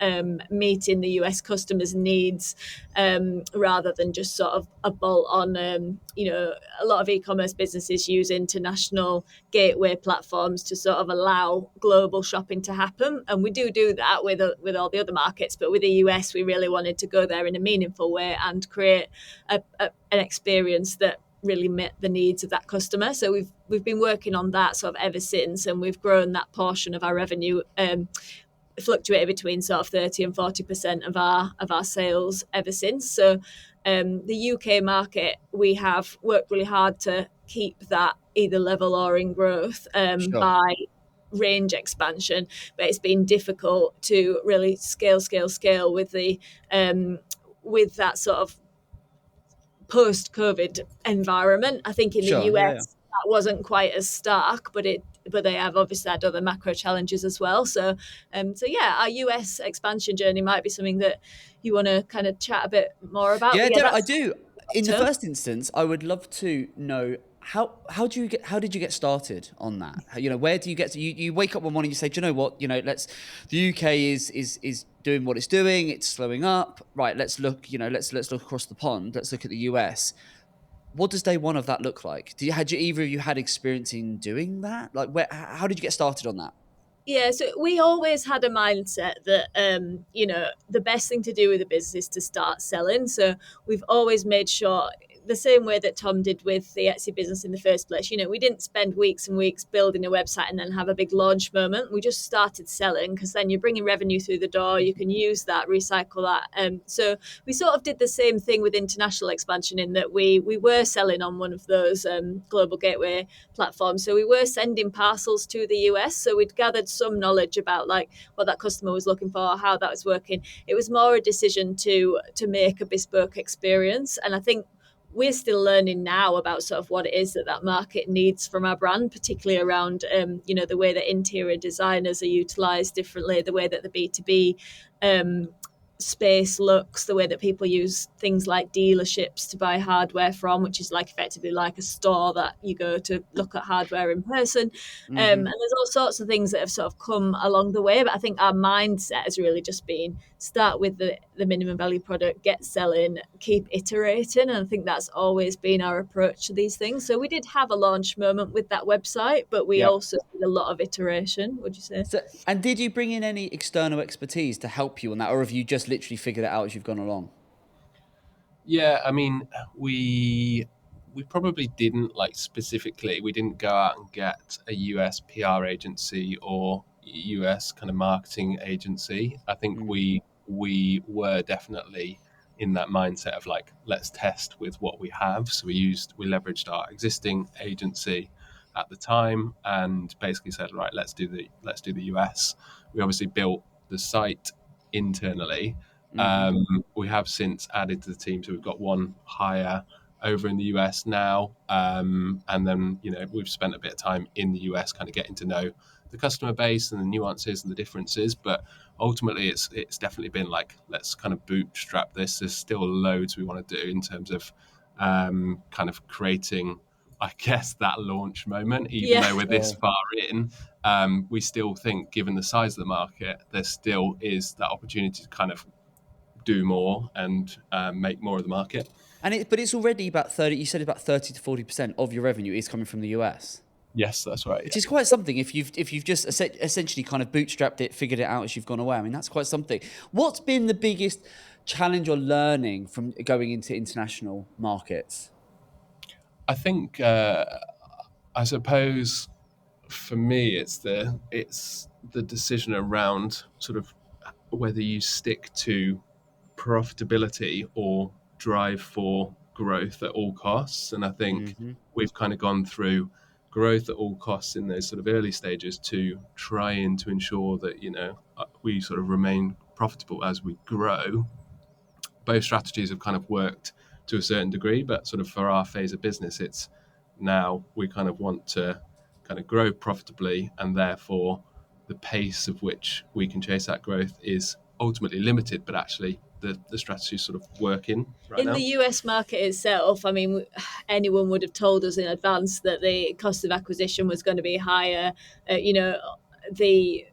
meeting the US customers' needs, rather than just sort of a bolt on. A lot of e-commerce businesses use international gateway platforms to sort of allow global shopping to happen, and we do that with all the other markets. But with the US, we really wanted to go there in a meaningful way and create an experience that really met the needs of that customer. So we've been working on that sort of ever since, and we've grown that portion of our revenue, fluctuated between sort of 30 and 40% of our sales ever since. So the UK market, we have worked really hard to keep that either level or in growth, Sure. by range expansion, but it's been difficult to really scale with that sort of post-COVID environment. I think in the Sure. Yeah. US that wasn't quite as stark, but they have obviously had other macro challenges as well. So yeah, our US expansion journey might be something that you want to kind of chat a bit more about. Yeah, But yeah, I that's do. In the term. first instance, I would love to know how did you get started on that? Where do you get to, you wake up one morning, you say, do you know what, the UK is doing what it's doing, it's slowing up, right? Let's look, let's look across the pond, let's look at the US. What does day one of that look like? Had you either of you had experience in doing that? Like, how did you get started on that? Yeah, so we always had a mindset that the best thing to do with a business is to start selling. So we've always made sure, the same way that Tom did with the Etsy business in the first place. We didn't spend weeks and weeks building a website and then have a big launch moment. We just started selling, because then you're bringing revenue through the door. You can use that, recycle that. So we sort of did the same thing with international expansion, in that we were selling on one of those global gateway platforms. So we were sending parcels to the US. So we'd gathered some knowledge about like what that customer was looking for, how that was working. It was more a decision to make a bespoke experience. And I think we're still learning now about sort of what it is that market needs from our brand, particularly around the way that interior designers are utilized differently, the way that the B2B space looks, the way that people use things like dealerships to buy hardware from, which is like effectively like a store that you go to look at hardware in person. And there's all sorts of things that have sort of come along the way. But I think our mindset has really just been start with the minimum value product, get selling, keep iterating. And I think that's always been our approach to these things. So we did have a launch moment with that website, but we Yeah. also did a lot of iteration, would you say? So, and did you bring in any external expertise to help you on that, or have you just literally figured it out as you've gone along? Yeah, I mean, we probably didn't like specifically. We didn't go out and get a US PR agency or US kind of marketing agency. I think we were definitely in that mindset of like, let's test with what we have. So we leveraged our existing agency at the time and basically said, right, let's do the US. We obviously built the site internally. We have since added to the team, so we've got one hire over in the US now, and then we've spent a bit of time in the US, kind of getting to know the customer base and the nuances and the differences. But ultimately, it's definitely been like, let's kind of bootstrap this. There's still loads we want to do in terms of kind of creating, I guess, that launch moment. Even though we're this far in, we still think, given the size of the market, there still is that opportunity to kind of do more and make more of the market. But it's already about 30. You said about 30 to 40% of your revenue is coming from the US, Yes, that's right. which is quite something. If you've just essentially kind of bootstrapped it, figured it out as you've gone away. I mean, that's quite something. What's been the biggest challenge or learning from going into international markets? I think, I suppose, for me, it's the decision around sort of whether you stick to profitability or drive for growth at all costs. And I think we've kind of gone through growth at all costs in those sort of early stages to try and to ensure that we sort of remain profitable as we grow. Both strategies have kind of worked to a certain degree, but sort of for our phase of business, it's now we kind of want to kind of grow profitably and therefore the pace of which we can chase that growth is ultimately limited, but actually the strategy is sort of working right In now. the US market itself, I mean, anyone would have told us in advance that the cost of acquisition was going to be higher. The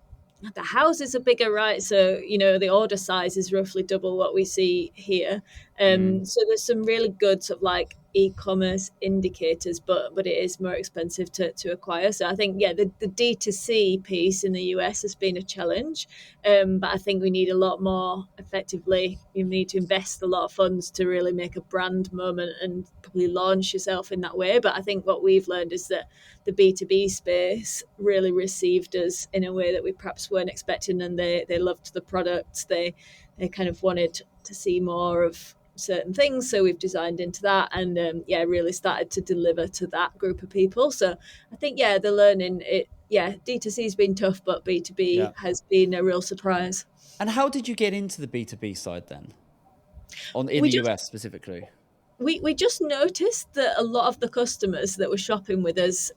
the houses are bigger, right? So, the order size is roughly double what we see here. So there's some really good sort of like e-commerce indicators, but it is more expensive to acquire. So I think, yeah, the D2C piece in the US has been a challenge. But I think we need a lot more effectively. You need to invest a lot of funds to really make a brand moment and probably launch yourself in that way. But I think what we've learned is that the B2B space really received us in a way that we perhaps weren't expecting, and they loved the product. They kind of wanted to see more of certain things, so we've designed into that, and really started to deliver to that group of people. So I think the learning, D2C has been tough, but B2B has been a real surprise. And how did you get into the B2B side then, in We the just US specifically? we just noticed that a lot of the customers that were shopping with us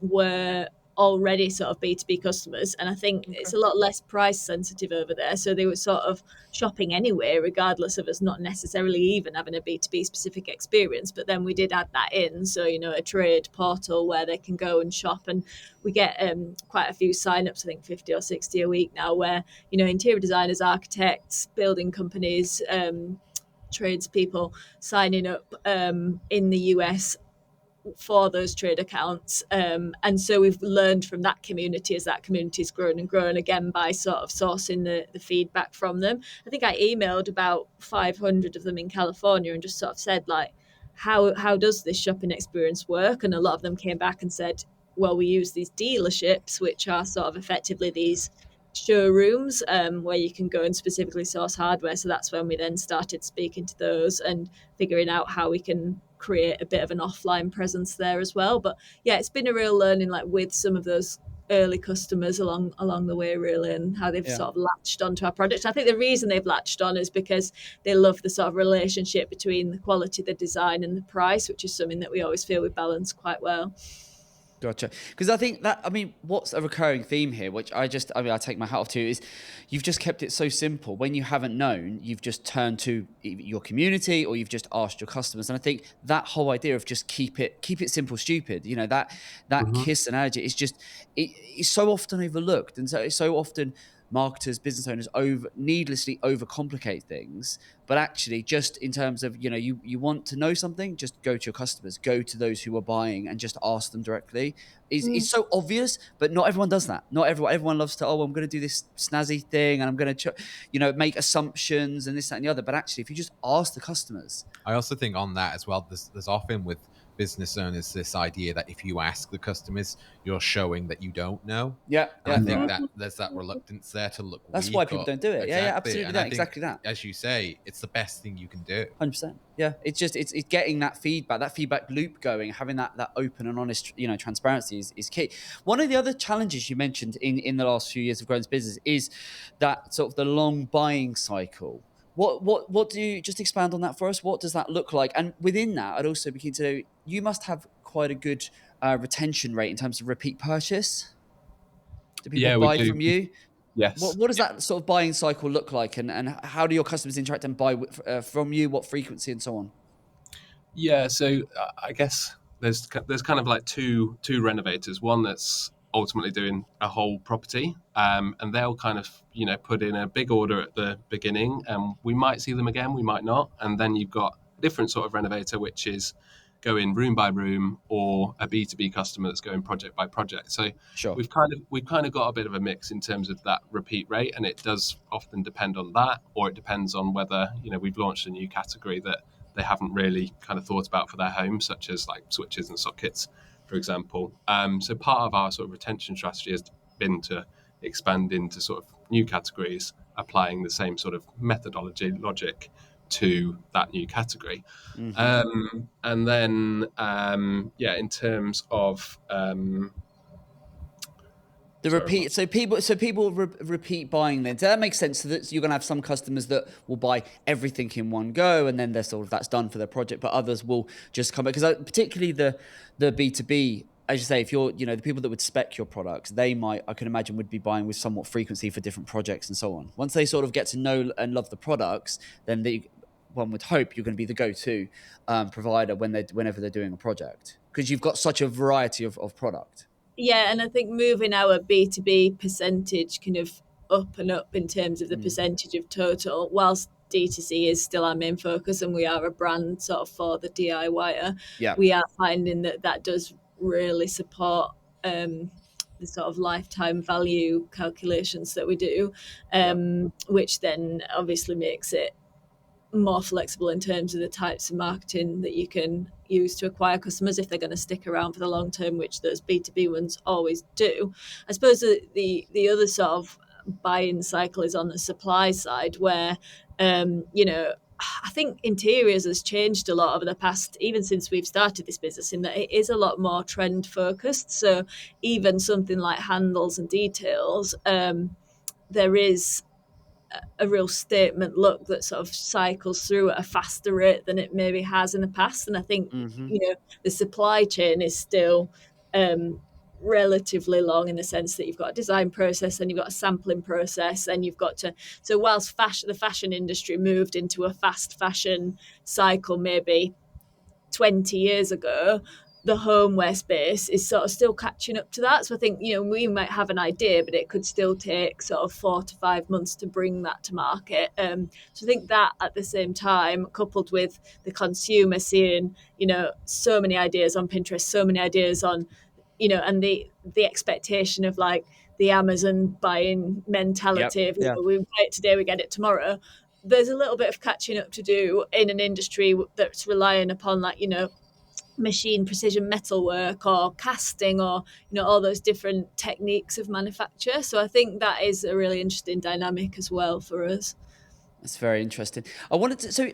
were already sort of B2B customers. And I think it's a lot less price sensitive over there. So they were sort of shopping anyway, regardless of us not necessarily even having a B2B specific experience. But then we did add that in. So, a trade portal where they can go and shop. And we get quite a few signups, I think 50 or 60 a week now, where, interior designers, architects, building companies, tradespeople signing up in the US for those trade accounts. And so we've learned from that community as that community's grown and grown, again, by sort of sourcing the feedback from them. I think I emailed about 500 of them in California and just sort of said, like, how does this shopping experience work? And a lot of them came back and said, well, we use these dealerships, which are sort of effectively these showrooms where you can go and specifically source hardware. So that's when we then started speaking to those and figuring out how we can create a bit of an offline presence there as well. But yeah, it's been a real learning, like with some of those early customers along the way, really, and how they've sort of latched onto our product. I think the reason they've latched on is because they love the sort of relationship between the quality, the design, and the price, which is something that we always feel we balance quite well. Gotcha. Because I think that, what's a recurring theme here, which I take my hat off to, is you've just kept it so simple. When you haven't known, you've just turned to your community or you've just asked your customers. And I think that whole idea of just keep it simple, stupid, that KISS analogy is just, it's so often overlooked. And so often marketers, business owners needlessly overcomplicate things. But actually, just in terms of, you want to know something, just go to your customers, go to those who are buying and just ask them directly. It's so obvious, but not everyone does that. Not everyone loves to, I'm going to do this snazzy thing and I'm going to, make assumptions and this, that, and the other. But actually, if you just ask the customers. I also think on that as well, there's often with business owners this idea that if you ask the customers, you're showing that you don't know. Yeah. And I think that there's that reluctance there to look That's weak. why people don't do it. Exactly. Yeah, absolutely. And I think, exactly that. as you say, it's the best thing you can do. 100%. Yeah. It's just, it's getting that feedback loop going, having that open and honest, transparency is key. One of the other challenges you mentioned in the last few years of growing this business is that sort of the long buying cycle. What do you just expand on that for us? What does that look like? And within that, I'd also be keen to know, you must have quite a good retention rate in terms of repeat purchase. Do people we buy do. from you? Yes. What does that sort of buying cycle look like, and how do your customers interact and buy from you? What frequency and so on? Yeah, so I guess there's kind of like two renovators. One that's ultimately doing a whole property, and they'll kind of put in a big order at the beginning, and we might see them again, we might not. And then you've got a different sort of renovator, which is going room by room, or a B2B customer that's going project by project. So Sure. we've kind of got a bit of a mix in terms of that repeat rate, and it does often depend on that, or it depends on whether we've launched a new category that they haven't really kind of thought about for their home, such as like switches and sockets, for example. So part of our sort of retention strategy has been to expand into sort of new categories, applying the same sort of methodology logic to that new category. And then, in terms of the repeat, so people repeat buying then. So that makes sense. So that you're going to have some customers that will buy everything in one go, and then they're sort of that's done for their project. But others will just come back because particularly the B2B as you say, if you're, the people that would spec your products, they might, I can imagine, would be buying with somewhat frequency for different projects and so on. Once they sort of get to know and love the products, then one would hope you're going to be the go-to provider whenever they're doing a project, because you've got such a variety of product. Yeah, and I think moving our B2B percentage kind of up and up in terms of the percentage of total, whilst D2C is still our main focus and we are a brand sort of for the DIYer, Yeah. we are finding that does really support the sort of lifetime value calculations that we do, which then obviously makes it more flexible in terms of the types of marketing that you can use to acquire customers if they're going to stick around for the long term, which those B2B ones always do. I suppose the other sort of buying cycle is on the supply side, where I think interiors has changed a lot over the past, even since we've started this business, in that it is a lot more trend focused. So even something like handles and details, there is a real statement look that sort of cycles through at a faster rate than it maybe has in the past. And I think, the supply chain is still relatively long, in the sense that you've got a design process, and you've got a sampling process, and you've got to, so whilst the fashion industry moved into a fast fashion cycle maybe 20 years ago, the homeware space is sort of still catching up to that. So I think, we might have an idea, but it could still take sort of 4 to 5 months to bring that to market. So I think that at the same time, coupled with the consumer seeing, so many ideas on Pinterest, so many ideas on, and the expectation of like the Amazon buying mentality of, we buy it today, we get it tomorrow. There's a little bit of catching up to do in an industry that's relying upon, like, machine precision metalwork or casting, or all those different techniques of manufacture. So I think that is a really interesting dynamic as well for us. That's very interesting. I wanted to, so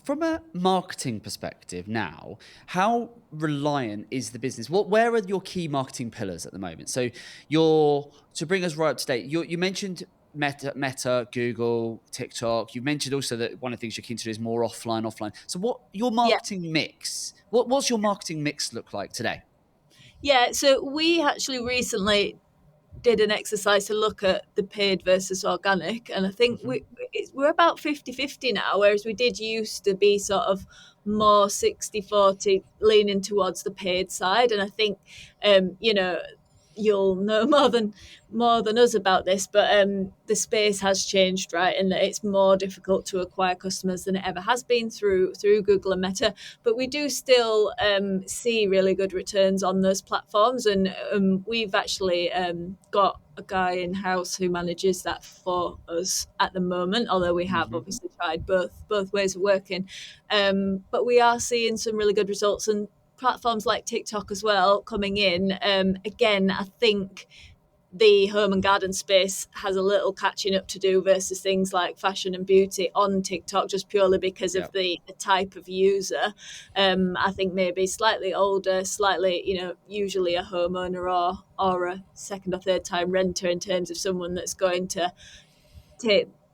from a marketing perspective now, how reliant is the business? Where are your key marketing pillars at the moment? So to bring us right up to date, you mentioned Meta, Google, TikTok. You mentioned also that one of the things you're keen to do is more offline. So what your marketing mix? What's your marketing mix look like today? Yeah, so we actually recently did an exercise to look at the paid versus organic, and I think we're about 50-50 now, whereas we did used to be sort of more 60-40 leaning towards the paid side. And I think you'll know more than us about this, but the space has changed, right? And it's more difficult to acquire customers than it ever has been through Google and Meta. But we do still see really good returns on those platforms, and we've actually got a guy in house who manages that for us at the moment. Although we have obviously tried both ways of working, but we are seeing some really good results, and platforms like TikTok as well coming in. Again, I think the home and garden space has a little catching up to do versus things like fashion and beauty on TikTok, just purely because of the type of user. I think maybe slightly older, slightly, usually a homeowner or a second or third time renter, in terms of someone that's going to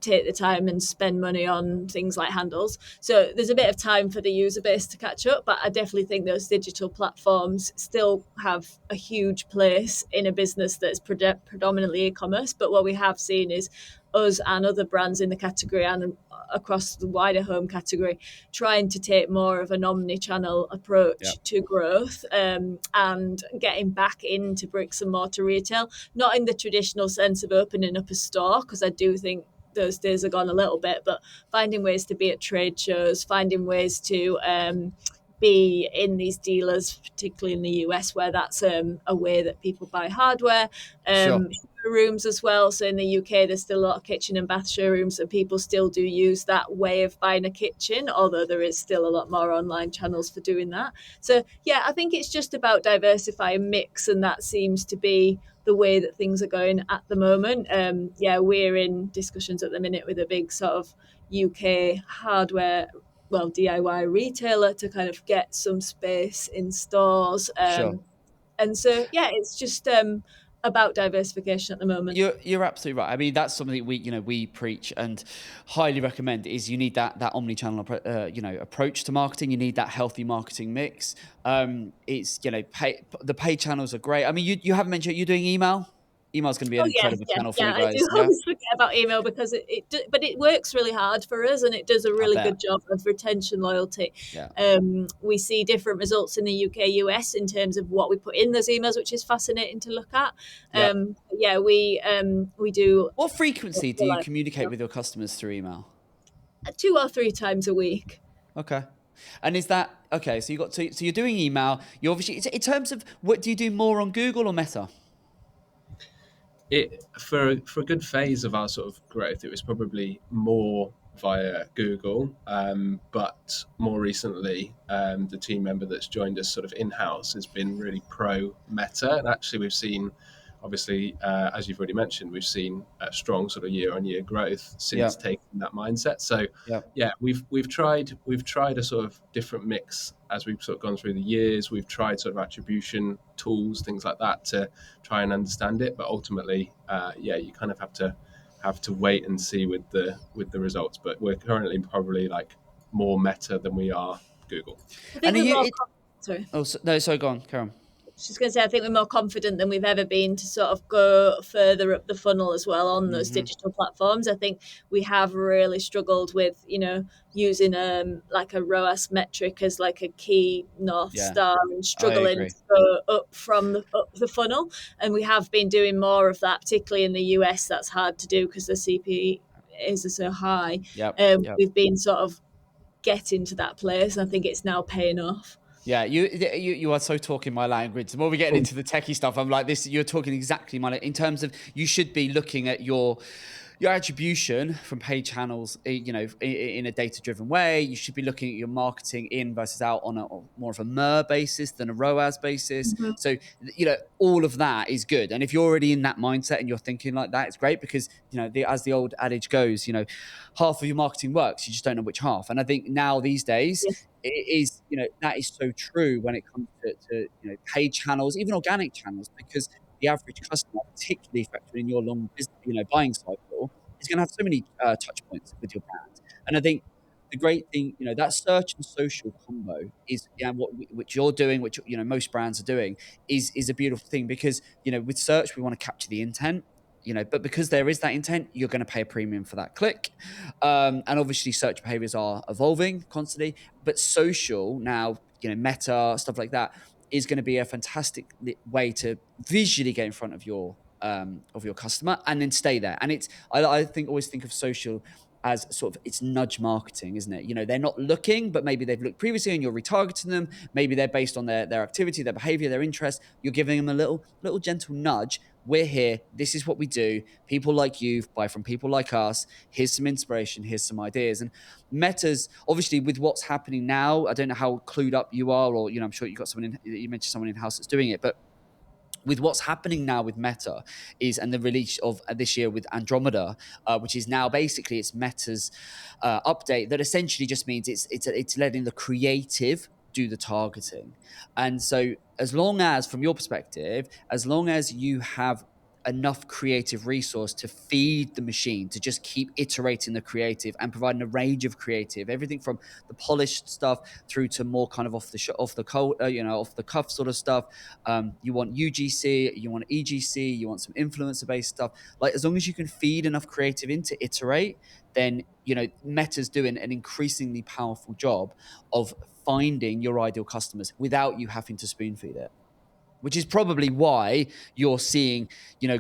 take the time and spend money on things like handles. So there's a bit of time for the user base to catch up, but I definitely think those digital platforms still have a huge place in a business that's predominantly e-commerce. But what we have seen is us and other brands in the category and across the wider home category trying to take more of an omni-channel approach to growth, and getting back into bricks and mortar retail, not in the traditional sense of opening up a store, because I do think those days are gone a little bit, but finding ways to be at trade shows, finding ways to be in these dealers, particularly in the US, where that's a way that people buy hardware. Showrooms as well. So in the UK, there's still a lot of kitchen and bath showrooms, and people still do use that way of buying a kitchen, although there is still a lot more online channels for doing that. So yeah, I think it's just about diversifying mix, and that seems to be the way that things are going at the moment. We're in discussions at the minute with a big sort of UK hardware, DIY retailer, to kind of get some space in stores. And so, it's just a about diversification at the moment. You're absolutely right. I mean, that's something we preach and highly recommend. Is you need that omni-channel approach to marketing. You need that healthy marketing mix. It's the paid channels are great. I mean, you haven't mentioned you're doing email. Email's going to be an Oh yes, incredible yeah, channel for yeah. you I do guys. Yeah, always forget about email because but it works really hard for us, and it does a I really bet. good job of retention loyalty. Yeah, We see different results in the UK, US in terms of what we put in those emails, which is fascinating to look at. yeah. Yeah, we do What frequency do you like communicate with your customers through email? 2 or 3 times a week. Okay. And is that okay? So you're doing email. You obviously in terms of what do you do more on Google or Meta? It for a good phase of our sort of growth, it was probably more via Google, but more recently, the team member that's joined us sort of in house has been really pro Meta, and actually we've seen, obviously, as you've already mentioned, we've seen a strong sort of year on year growth Yeah, since taking that mindset. So yeah, yeah, we've tried a sort of different mix as we've sort of gone through the years. We've tried sort of attribution tools, things like that, to try and understand it. But ultimately, yeah, you kind of have to wait and see with the results. But we're currently probably like more Meta than we are Google. I and think are we're you? more. Sorry. Oh no, sorry, go on, Karen. Just going to say, I think we're more confident than we've ever been to sort of go further up the funnel as well on those Hmm. digital platforms. I think we have really struggled with, using like a ROAS metric as like a key north Yeah, star and I struggling agree. to go up the funnel. And we have been doing more of that, particularly in the US. That's hard to do because the CP is so high. Yep, yep. We've been sort of getting to that place. And I think it's now paying off. Yeah, you are so talking my language. The more we get into the techie stuff, I'm like this. You're talking exactly my in terms of you should be looking at your attribution from paid channels. In a data driven way. You should be looking at your marketing in versus out on a more of a MER basis than a ROAS basis. Mhm. So all of that is good. And if you're already in that mindset and you're thinking like that, it's great because as the old adage goes, half of your marketing works. You just don't know which half. And I think now these days Yeah. it is that is so true when it comes to paid channels, even organic channels, because the average customer, particularly factoring in your long business, buying cycle, is going to have so many touch points with your brand. And I think the great thing, that search and social combo is, which you're doing, which most brands are doing, is a beautiful thing because with search we want to capture the intent. But because there is that intent, you're going to pay a premium for that click. And obviously, search behaviors are evolving constantly. But social now, Meta stuff like that is going to be a fantastic way to visually get in front of your customer and then stay there. And I think always think of social as sort of it's nudge marketing, isn't it? They're not looking, but maybe they've looked previously and you're retargeting them. Maybe they're based on their activity, their behavior, their interest. You're giving them a little gentle nudge. We're here. This is what we do. People like you buy from people like us. Here's some inspiration. Here's some ideas. And Meta's obviously with what's happening now. I don't know how clued up you are, or I'm sure you got someone you mentioned someone in house that's doing it, but with what's happening now with Meta and the release of this year with Andromeda, which is now basically it's Meta's update that essentially just means it's letting the creative do the targeting. And so as long as from your perspective, as long as you have enough creative resource to feed the machine to just keep iterating the creative and providing a range of creative, everything from the polished stuff through to more kind of off the cuff sort of stuff. You want UGC, you want EGC, you want some influencer based stuff. Like as long as you can feed enough creative in to iterate, then Meta's doing an increasingly powerful job of finding your ideal customers without you having to spoon feed it, which is probably why you're seeing,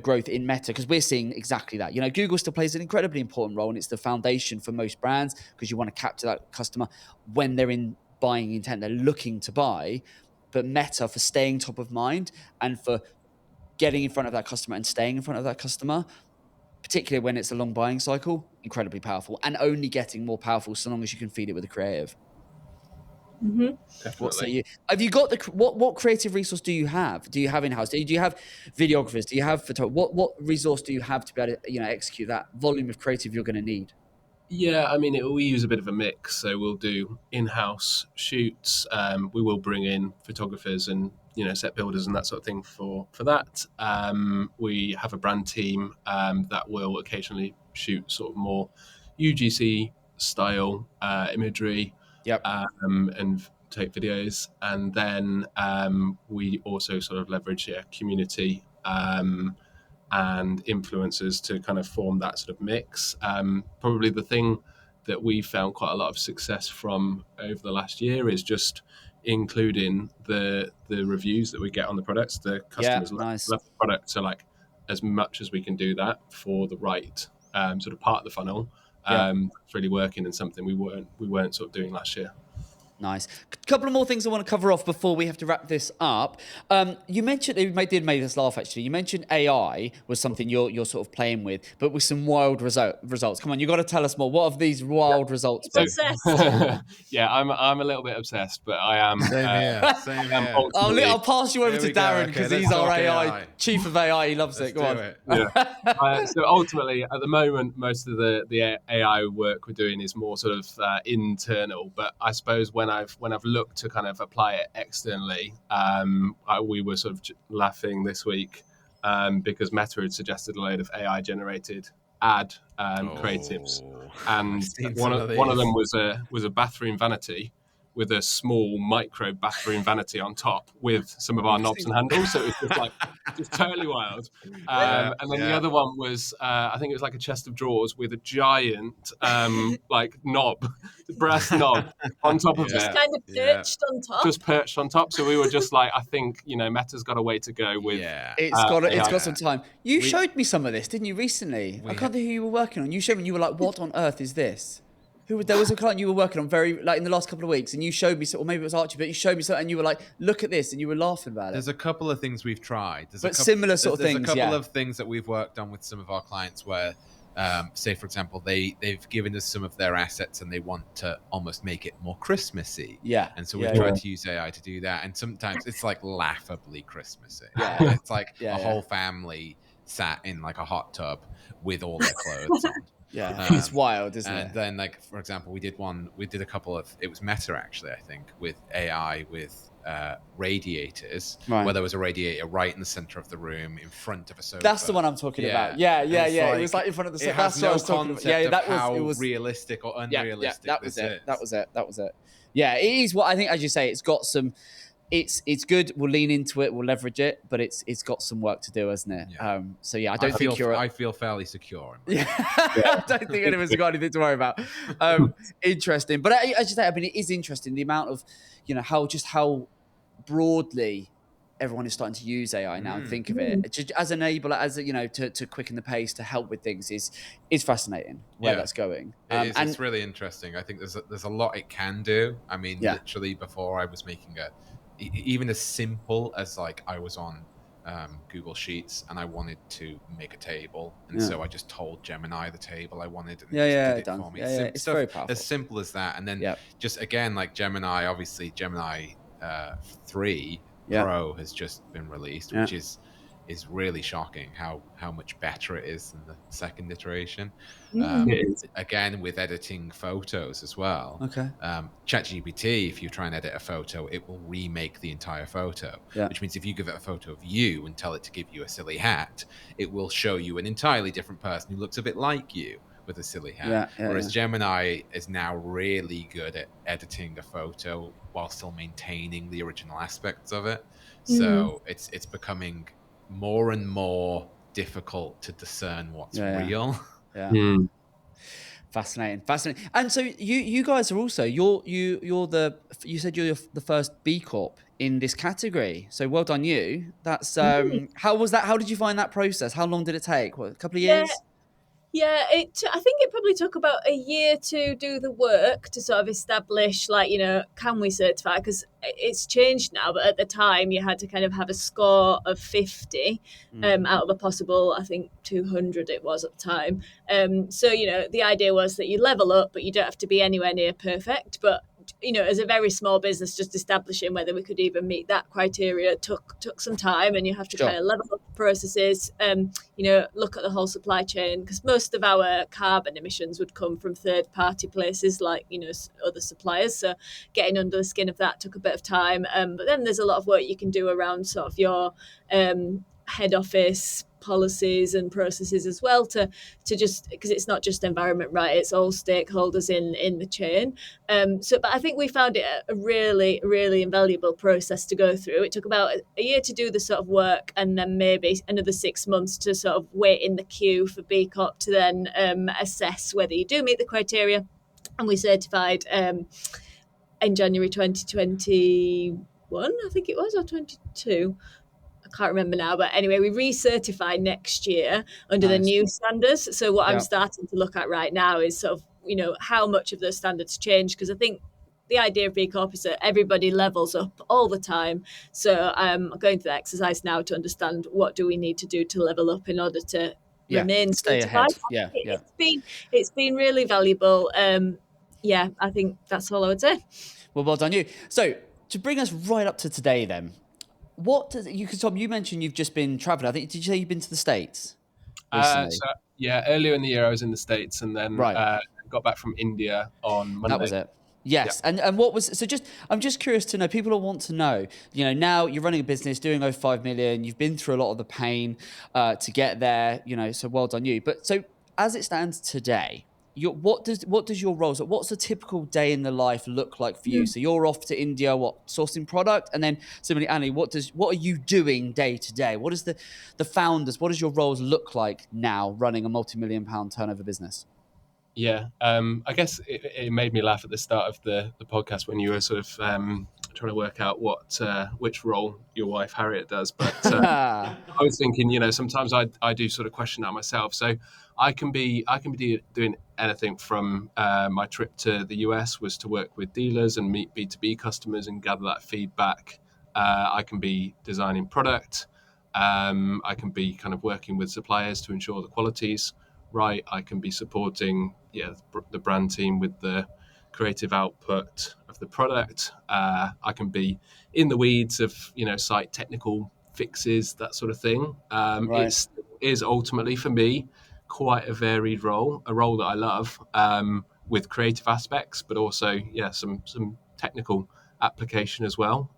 growth in Meta, because we're seeing exactly that. Google still plays an incredibly important role, and it's the foundation for most brands because you want to capture that customer when they're in buying intent, they're looking to buy. But Meta for staying top of mind and for getting in front of that customer and staying in front of that customer, particularly when it's a long buying cycle, incredibly powerful and only getting more powerful so long as you can feed it with a creative. Mhm. What say Definitely. you? Have you got what creative resource do you have? Do you have in house? Do you have videographers? Do you have photographers? What resource do you have to be able to execute that volume of creative you're going to need? Yeah, I mean, we use a bit of a mix. So we'll do in-house shoots. We will bring in photographers and set builders and that sort of thing for that. We have a brand team that will occasionally shoot sort of more UGC style imagery Yep. and take videos. And then we also sort of leverage community and influencers to kind of form that sort of mix. Probably the thing that we found quite a lot of success from over the last year is just including the reviews that we get on the products. The customers nice. love the product, so like as much as we can do that for the right sort of part of the funnel, it's really working, and something we weren't sort of doing last year. Nice. A couple of more things I want to cover off before we have to wrap this up. You mentioned, it did make us laugh actually. You mentioned AI was something you're sort of playing with, but with some wild results. Come on, you got to tell us more. What have these wild results been? Obsessed. Yeah, I'm a little bit obsessed, but I am. Same here. I'll pass you over Here to we go. Darren Okay, because let's he's our talk AI AI. chief of AI. He loves it. Go on. Yeah. So ultimately, at the moment, most of the AI work we're doing is more sort of internal. But I suppose when I've looked to kind of apply it externally, we were sort of laughing this week because Meta had suggested a load of AI generated ad creatives, and one of them was a bathroom vanity with a small micro bathroom vanity on top with some of our knobs and handles. So it was just like just totally wild. And then the other one was I think it was like a chest of drawers with a giant like knob, brass knob on top of Just it. kind of perched on top. Just perched on top. So we were just like, I think Meta's got a way to go with. It's got some time. You showed me some of this, didn't you, recently? I can't think who you were working on. You showed me. You were like, "What on earth is this?" There was a client you were working on very like in the last couple of weeks, and you showed me, or maybe it was Archie, but you showed me something, and you were like, "Look at this," and you were laughing about it. There's a couple of things we've tried. Similar sort of things. There's a couple of things that we've worked on with some of our clients where, say for example, they've given us some of their assets and they want to almost make it more Christmassy. Yeah. And so we've tried to use AI to do that, and sometimes it's like laughably Christmassy. Yeah. It's like a whole family sat in like a hot tub with all their clothes on. Yeah, it's wild, isn't it? And then, like for example, we did a couple of. It was Meta actually, I think, with AI with radiators, where there was a radiator right in the center of the room, in front of a sofa. That's the one I'm talking about. Yeah. It was like in front of the sofa. That's what I was talking about. Yeah, it was realistic or unrealistic. That was it. Yeah, it is what I think. As you say, it's got some. It's good. We'll lean into it. We'll leverage it, but it's got some work to do, hasn't it? Yeah. So yeah, I feel fairly secure. I don't think anyone's got anything to worry about. Interesting, but as you say, I mean, it is interesting the amount of how broadly everyone is starting to use AI now and think of it just as an enabler, as to quicken the pace, to help with things is fascinating where that's going. It's really interesting. I think there's a lot it can do. I mean, literally before I was making even as simple as like I was on Google Sheets and I wanted to make a table, and so I just told Gemini the table I wanted, and it did it for me. It's very powerful. As simple as that, and then just again like Gemini, obviously Gemini 3 Pro has just been released, which is really shocking how much better it is than the second iteration. Again, with editing photos as well. Okay. ChatGPT, if you try and edit a photo, it will remake the entire photo, which means if you give it a photo of you and tell it to give you a silly hat, it will show you an entirely different person who looks a bit like you with a silly hat. Whereas Gemini is now really good at editing a photo while still maintaining the original aspects of it. So it's becoming more and more difficult to discern what's real. Fascinating. And so you guys are also you said you're the first B Corp in this category. So well done you. That's how was that? How did you find that process? How long did it take? What, a couple of years? Yeah, I think it probably took about a year to do the work to sort of establish, like, can we certify? Because it's changed now, but at the time you had to kind of have a score of 50 out of a possible, I think 200 it was at the time. So, the idea was that you level up, but you don't have to be anywhere near perfect. But as a very small business, just establishing whether we could even meet that criteria took some time, and you have to kind Sure. of level up processes, look at the whole supply chain, because most of our carbon emissions would come from third party places like, other suppliers. So getting under the skin of that took a bit of time. But then there's a lot of work you can do around sort of your head office policies and processes as well, to just, because it's not just environment, right, it's all stakeholders in the chain. But I think we found it a really, really invaluable process to go through. It took about a year to do the sort of work, and then maybe another 6 months to sort of wait in the queue for B Corp to then assess whether you do meet the criteria. And we certified in January 2021, I think it was, or 22. I can't remember now, but anyway, we recertify next year under the Nice. new standards. So what I'm Yeah. starting to look at right now is sort of, how much of those standards change, because I think the idea of B Corp is that everybody levels up all the time. So I'm going through the exercise now to understand what do we need to do to level up in order to Yeah. remain Stay certified. ahead. Yeah. Yeah. It's been really valuable. Yeah, I think that's all I would say. Well done you. So to bring us right up to today, then, what does you? Because Tom, you mentioned you've just been traveling. I think did you say you've been to the States recently? So yeah, earlier in the year I was in the States, and then Right. got back from India on That Monday. was it. Yeah. Yes, and what was so? I'm just curious to know. People will want to know. Now you're running a business, doing over 5 million. You've been through a lot of the pain to get there. So well done you. But so as it stands today, what does your roles? What's a typical day in the life look like for you? So you're off to India, sourcing product, and then similarly, Annie, what are you doing day to day? What is the founders? What does your roles look like now running a multi-million-pound turnover business? Yeah, I guess it made me laugh at the start of the podcast when you were sort of trying to work out which role your wife Harriet does. But I was thinking, sometimes I do sort of question that myself. So I can be doing anything from my trip to the US was to work with dealers and meet B2B customers and gather that feedback. I can be designing product. I can be kind of working with suppliers to ensure the quality's right. I can be supporting the brand team with the creative output of the product. I can be in the weeds of site technical fixes, that sort of thing. Right. It is ultimately for me quite a varied role, a role that I love, with creative aspects, but also some technical application as well.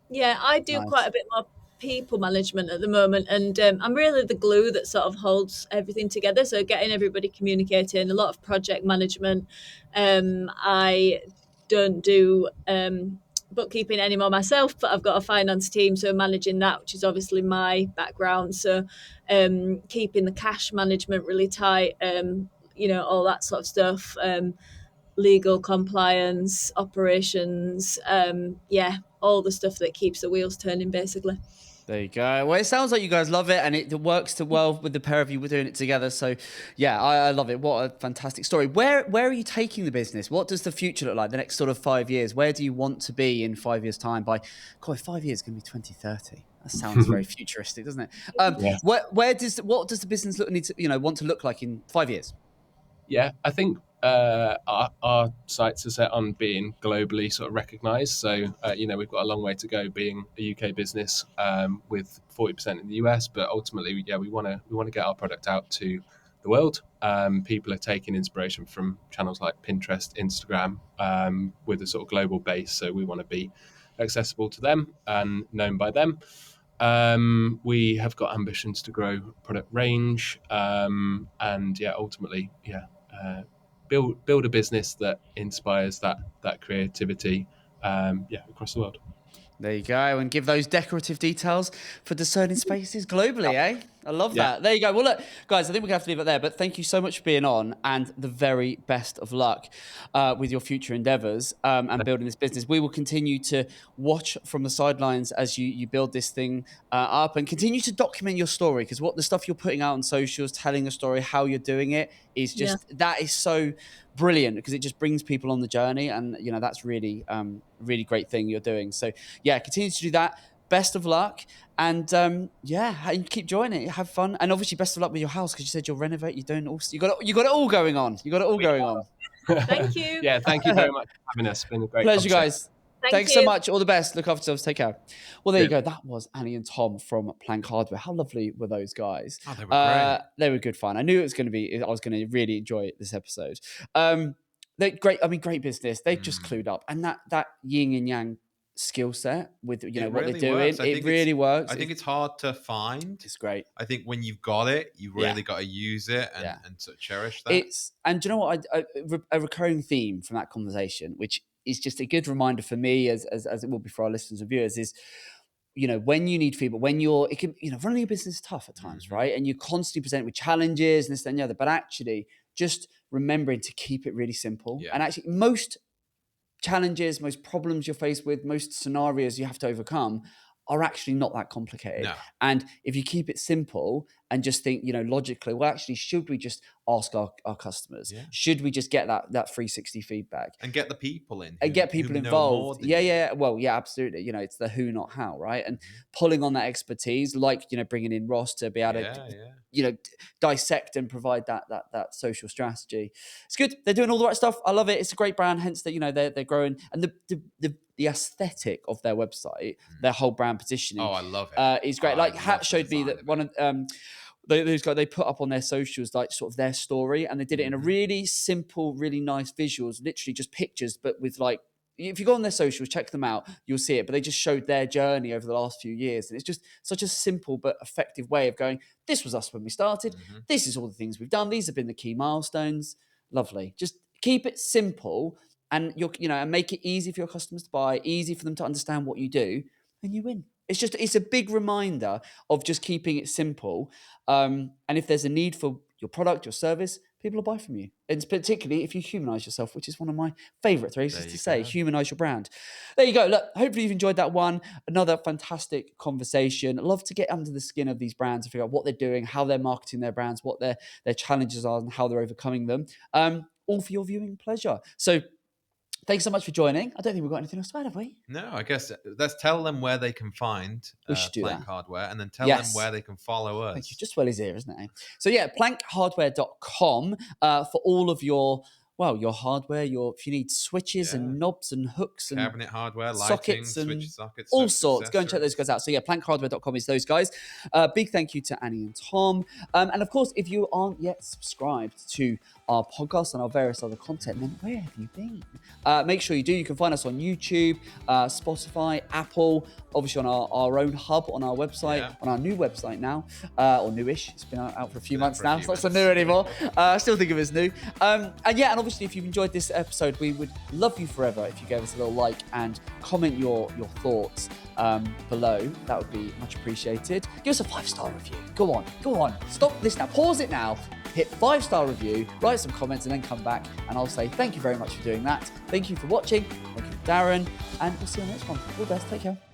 Yeah, I do quite Nice. a bit more people management at the moment, and I'm really the glue that sort of holds everything together. So getting everybody communicating, a lot of project management. I don't do bookkeeping anymore myself, but I've got a finance team, so managing that, which is obviously my background. So keeping the cash management really tight, all that sort of stuff. Legal compliance, operations, all the stuff that keeps the wheels turning, basically. There you go. Well, it sounds like you guys love it, and it works too well with the pair of you. We're doing it together, so yeah, I love it. What a fantastic story. Where are you taking the business? What does the future look like? The next sort of 5 years. Where do you want to be in 5 years' time? God, 5 years is going to be 2030. That sounds very futuristic, doesn't it? Yeah. What does the business want to look like in 5 years? Yeah, I think our sights are set on being globally sort of recognised. So we've got a long way to go being a UK business, with 40% in the US, but ultimately, we want to get our product out to the world. People are taking inspiration from channels like Pinterest, Instagram, with a sort of global base. So we want to be accessible to them and known by them. We have got ambitions to grow product range, and ultimately, build a business that inspires that creativity, across the world. There you go, and give those decorative details for discerning spaces globally, eh? I love Yeah. that. There you go. Well, look, guys, I think we're going to have to leave it there, but thank you so much for being on, and the very best of luck with your future endeavors and building this business. We will continue to watch from the sidelines as you build this thing up, and continue to document your story, because what the stuff you're putting out on socials, telling a story, how you're doing it, is just, that is so brilliant, because it just brings people on the journey, and that's really really great thing you're doing. So yeah, continue to do that. Best of luck, and keep joining it. Have fun, and obviously best of luck with your house, because you said you'll renovate. You're doing all. You got it all going on. You got it all going on. Thank you. Yeah, thank you very much for having us. It's been a great Pleasure, conversation. guys. Thank Thanks so you. much. All the best. Look after yourselves. Take care. Well, there you Yeah. go. That was Annie and Tom from Plank Hardware. How lovely were those guys? Oh, they were great. They were good fun. I knew it was going to be. I was going to really enjoy this episode. They're great. I mean, great business. They've just clued up, and that yin and yang skill set with what really they're doing. works. It really works. I think it's hard to find. It's great. I think when you've got it, you really got to use it and sort of cherish that. And do you know what? A recurring theme from that conversation, which is just a good reminder for me, as it will be for our listeners and viewers, is when you need feedback, when running a business is tough at times, right? And you're constantly presented with challenges and this, that, and the other. But actually, just remembering to keep it really simple. Yeah. And actually, most challenges, most problems you're faced with, most scenarios you have to overcome are actually not that complicated. No. And if you keep it simple and just think, logically, well, actually, should we just ask our customers? Yeah. Should we just get that 360 feedback? And get the people in. And get people who know more involved. than you. Yeah. Well, yeah, absolutely. It's the who, not how, right? And pulling on that expertise, like, bringing in Ross to be able to, dissect and provide that social strategy. It's good. They're doing all the right stuff. I love it. It's a great brand. Hence that, they're growing. And the aesthetic of their website, their whole brand positioning. Oh, I love it. Is great. Like Hat showed me that one of those guys, they put up on their socials like sort of their story, and they did it in a really simple, really nice visuals, literally just pictures, but with like, if you go on their socials, check them out, you'll see it. But they just showed their journey over the last few years. And it's just such a simple but effective way of going, this was us when we started. This is all the things we've done. These have been the key milestones. Lovely. Just keep it simple and and make it easy for your customers to buy, easy for them to understand what you do, and you win. It's a big reminder of just keeping it simple. And if there's a need for your product, your service, people will buy from you. And particularly if you humanize yourself, which is one of my favorite phrases to say, humanize your brand. There you go. Look, hopefully you've enjoyed that one. Another fantastic conversation. I'd love to get under the skin of these brands and figure out what they're doing, how they're marketing their brands, what their challenges are and how they're overcoming them. All for your viewing pleasure. So thanks so much for joining. I don't think we've got anything else to add, have we? No, I guess let's tell them where they can find Plank Hardware, and then tell them where they can follow us. Thank you. Just well his ear, isn't it? So yeah, plankhardware.com for all of your hardware, if you need switches and knobs and hooks and cabinet hardware, sockets lighting, and switch sockets, all sorts. Go and check those guys out. So yeah, plankhardware.com is those guys. Big thank you to Annie and Tom. And of course, if you aren't yet subscribed to our podcast and our various other content, then where have you been? Make sure you do. You can find us on YouTube, Spotify, Apple, obviously on our own hub on our website, on our new website now, or newish. It's been out for a few months now. It's not so new anymore. I still think of it as new. And obviously, if you've enjoyed this episode, we would love you forever if you gave us a little like and comment your thoughts below. That would be much appreciated. Give us a 5-star review. Go on. Stop this now. Pause it now. Hit 5-star review, write some comments, and then come back, and I'll say thank you very much for doing that. Thank you for watching. Thank you, Darren, and we'll see you on the next one. All the best. Take care.